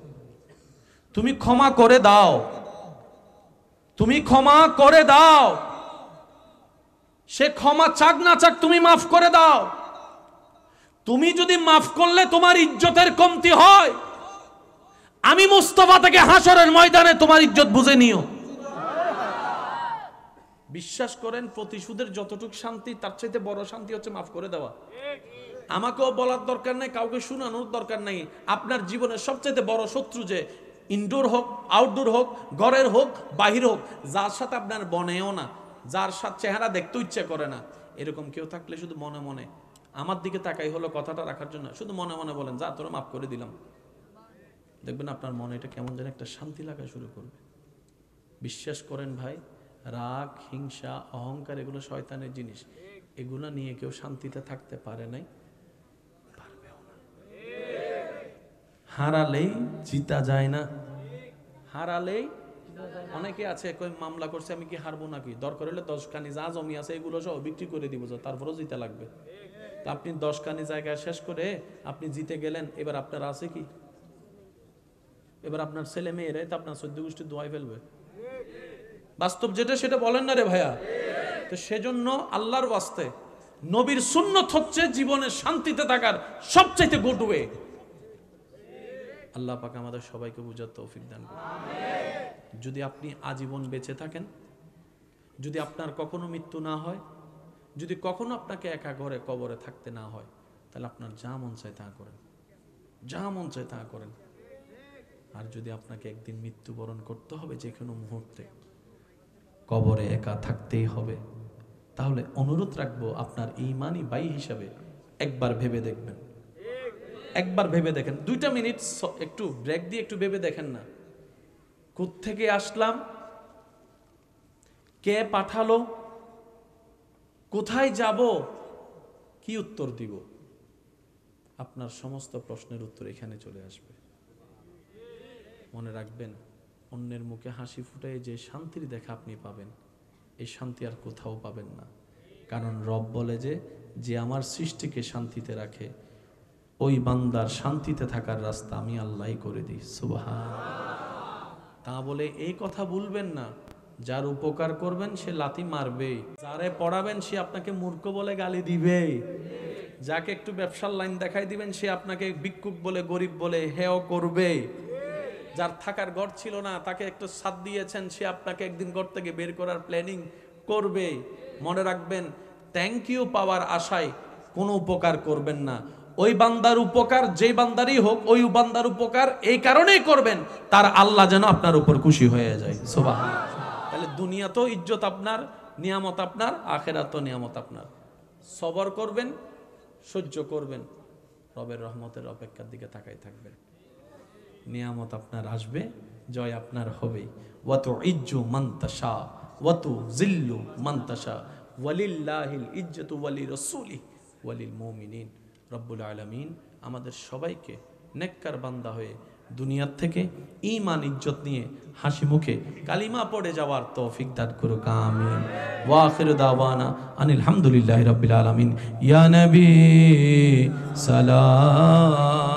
তুমি ক্ষমা করে দাও, তুমি ক্ষমা করে দাও। সে ক্ষমা চাক না চাক, তুমি মাফ করে দাও। তুমি যদি মাফ করলে তোমার ইজ্জতের কমতি হয়, আমি মুস্তাফা থেকে হাসরের ময়দানে তোমার ইজ্জত বুঝে নিও। বিশ্বাস করেন, প্রতিশোধের যতটুকু শান্তি, তার চাইতে বড় শান্তি হচ্ছে মাফ করে দেওয়া। আমাকেও বলার দরকার নাই, কাউকে শোনানোর দরকার নাই। আপনার জীবনের সবচেয়ে বড় শত্রু, যে ইনডোর হোক, আউটডোর হোক, ঘরের হোক, বাহির হোক, যার সাথে আপনার বনেও না, যার সাথে চেহারা দেখতে ইচ্ছে করে না, এরকম কেউ থাকলে শুধু মনে মনে আমার দিকে তাকাই হলো কথাটা রাখার জন্য, শুধু মনে মনে বলেন, যা তোরা মাফ করে দিলাম, দেখবেন আপনার মনে এটা কেমন যেন একটা শান্তি লাগা শুরু করবে। বিশ্বাস করেন ভাই, রাগ, হিংসা, অহংকার এগুলো শয়তানের জিনিস। এগুলো নিয়ে কেউ শান্তিতে থাকতে পারে নাই, পারবেও না। হারালেই জিতা যায় না, হারালেই। অনেকে আছে কই মামলা করছে আমি কি হারবো নাকি, দরকার হলে 10 কানি যা জমি আছে এগুলো সব বিক্রি করে দিব, তারপরও জিতে লাগবে। তা আপনি 10 কানি জায়গায় শেষ করে আপনি জিতে গেলেন, এবার আপনার আছে কি? এবার আপনার ছেলে মেয়েরাই তো আপনার 14 গোষ্ঠী দোয়াই ফেলবে। বাস্তব যেটা সেটা বলেন না রে ভাইয়া। তো সেজন্য আল্লাহর ওয়াস্তে নবীর সুন্নত হচ্ছে জীবনে শান্তিতে থাকার সবচাইতে গুড ওয়ে। আল্লাহ পাক আমাদের সবাইকে বুঝার তৌফিক দান করুন। যদি আপনি আজীবন বেঁচে থাকেন, যদি আপনার কখনো মৃত্যু না হয়, যদি কখনো আপনাকে একা ঘরে কবরে থাকতে না হয়, তাহলে আপনার যা মন চায় তা করেন, যা মন চায় তা করেন। আর যদি আপনাকে একদিন মৃত্যুবরণ করতে হবে, যে কোনো মুহূর্তে কবরে একা থাকতেই হবে, তাহলে অনুরোধ রাখবো আপনার ঈমানি ভাই হিসাবে একবার ভেবে দেখবেন, একবার ভেবে দেখেন। 2টা মিনিট একটু ব্রেক দিয়ে একটু ভেবে দেখেন না, কোত্থেকে আসলাম, কে পাঠালো, কোথায় যাব, কি উত্তর দিব। আপনার সমস্ত প্রশ্নের উত্তর এখানে চলে আসবে। মনে রাখবেন, অন্যের মুখে হাসি ফুটায় যে শান্তির দেখা আপনি পাবেন, এই শান্তি আর কোথাও পাবেন না। কারণ রব বলে যে আমার সৃষ্টিকে শান্তিতে রাখে, ওই বান্দার শান্তিতে থাকার রাস্তা আমি আল্লাহই করে দিই। সুবহান। তা বলে এই কথা ভুলবেন না, যার উপকার করবেন সে লাথি মারবে, যারে পড়াবেন সে আপনাকে মূর্খ বলে গালি দিবে, যাকে একটু ব্যবসার লাইন দেখাই দিবেন সে আপনাকে ভিক্ষুক বলে, গরিব বলে হেয় করবে। যার থাকার ঘর ছিল না তাকে একটু ছাদ দিয়েছেন, সে আপনাকে একদিন ঘর থেকে বের করার প্ল্যানিং করবে। মনে রাখবেন, থ্যাংক ইউ পাওয়ার আশায় কোনো উপকার করবেন না। ওই বান্দার উপকার যেই বান্দারই হোক, ওই বান্দার উপকার এই কারণেই করবেন তার আল্লাহ যেন আপনার উপর খুশি হয়ে যায়। সুবহানাল্লাহ। তাহলে দুনিয়া তো ইজ্জত আপনার, নিয়ামত আপনার, আখিরাত তো নিয়ামত আপনার। সবর করবেন, সহ্য করবেন, রবের রহমতের অপেক্ষার দিকে তাকাই থাকবেন। নিয়ামত আপনার আসবে, জয় আপনার হবে। ওয়াতু ইজ্জু মান তাশা ওয়াতু জিল্লু মান তাশা ওয়ালিল্লাহিল ইজ্জতু ওয়ালি রাসূলি ওয়ালিল মুমিনিন। রব্বুল আলামিন আমাদের সবাইকে নেককার বান্দা হয়ে দুনিয়ার থেকে ঈমান ইজ্জত নিয়ে হাসি মুখে কালিমা পড়ে যাওয়ার তৌফিক দান করুক। আমিন। ওয়া আখিরু দাওয়ানা আনিল হামদুলিল্লাহি রাব্বিল আলামিন। ইয়া নবী সালাম।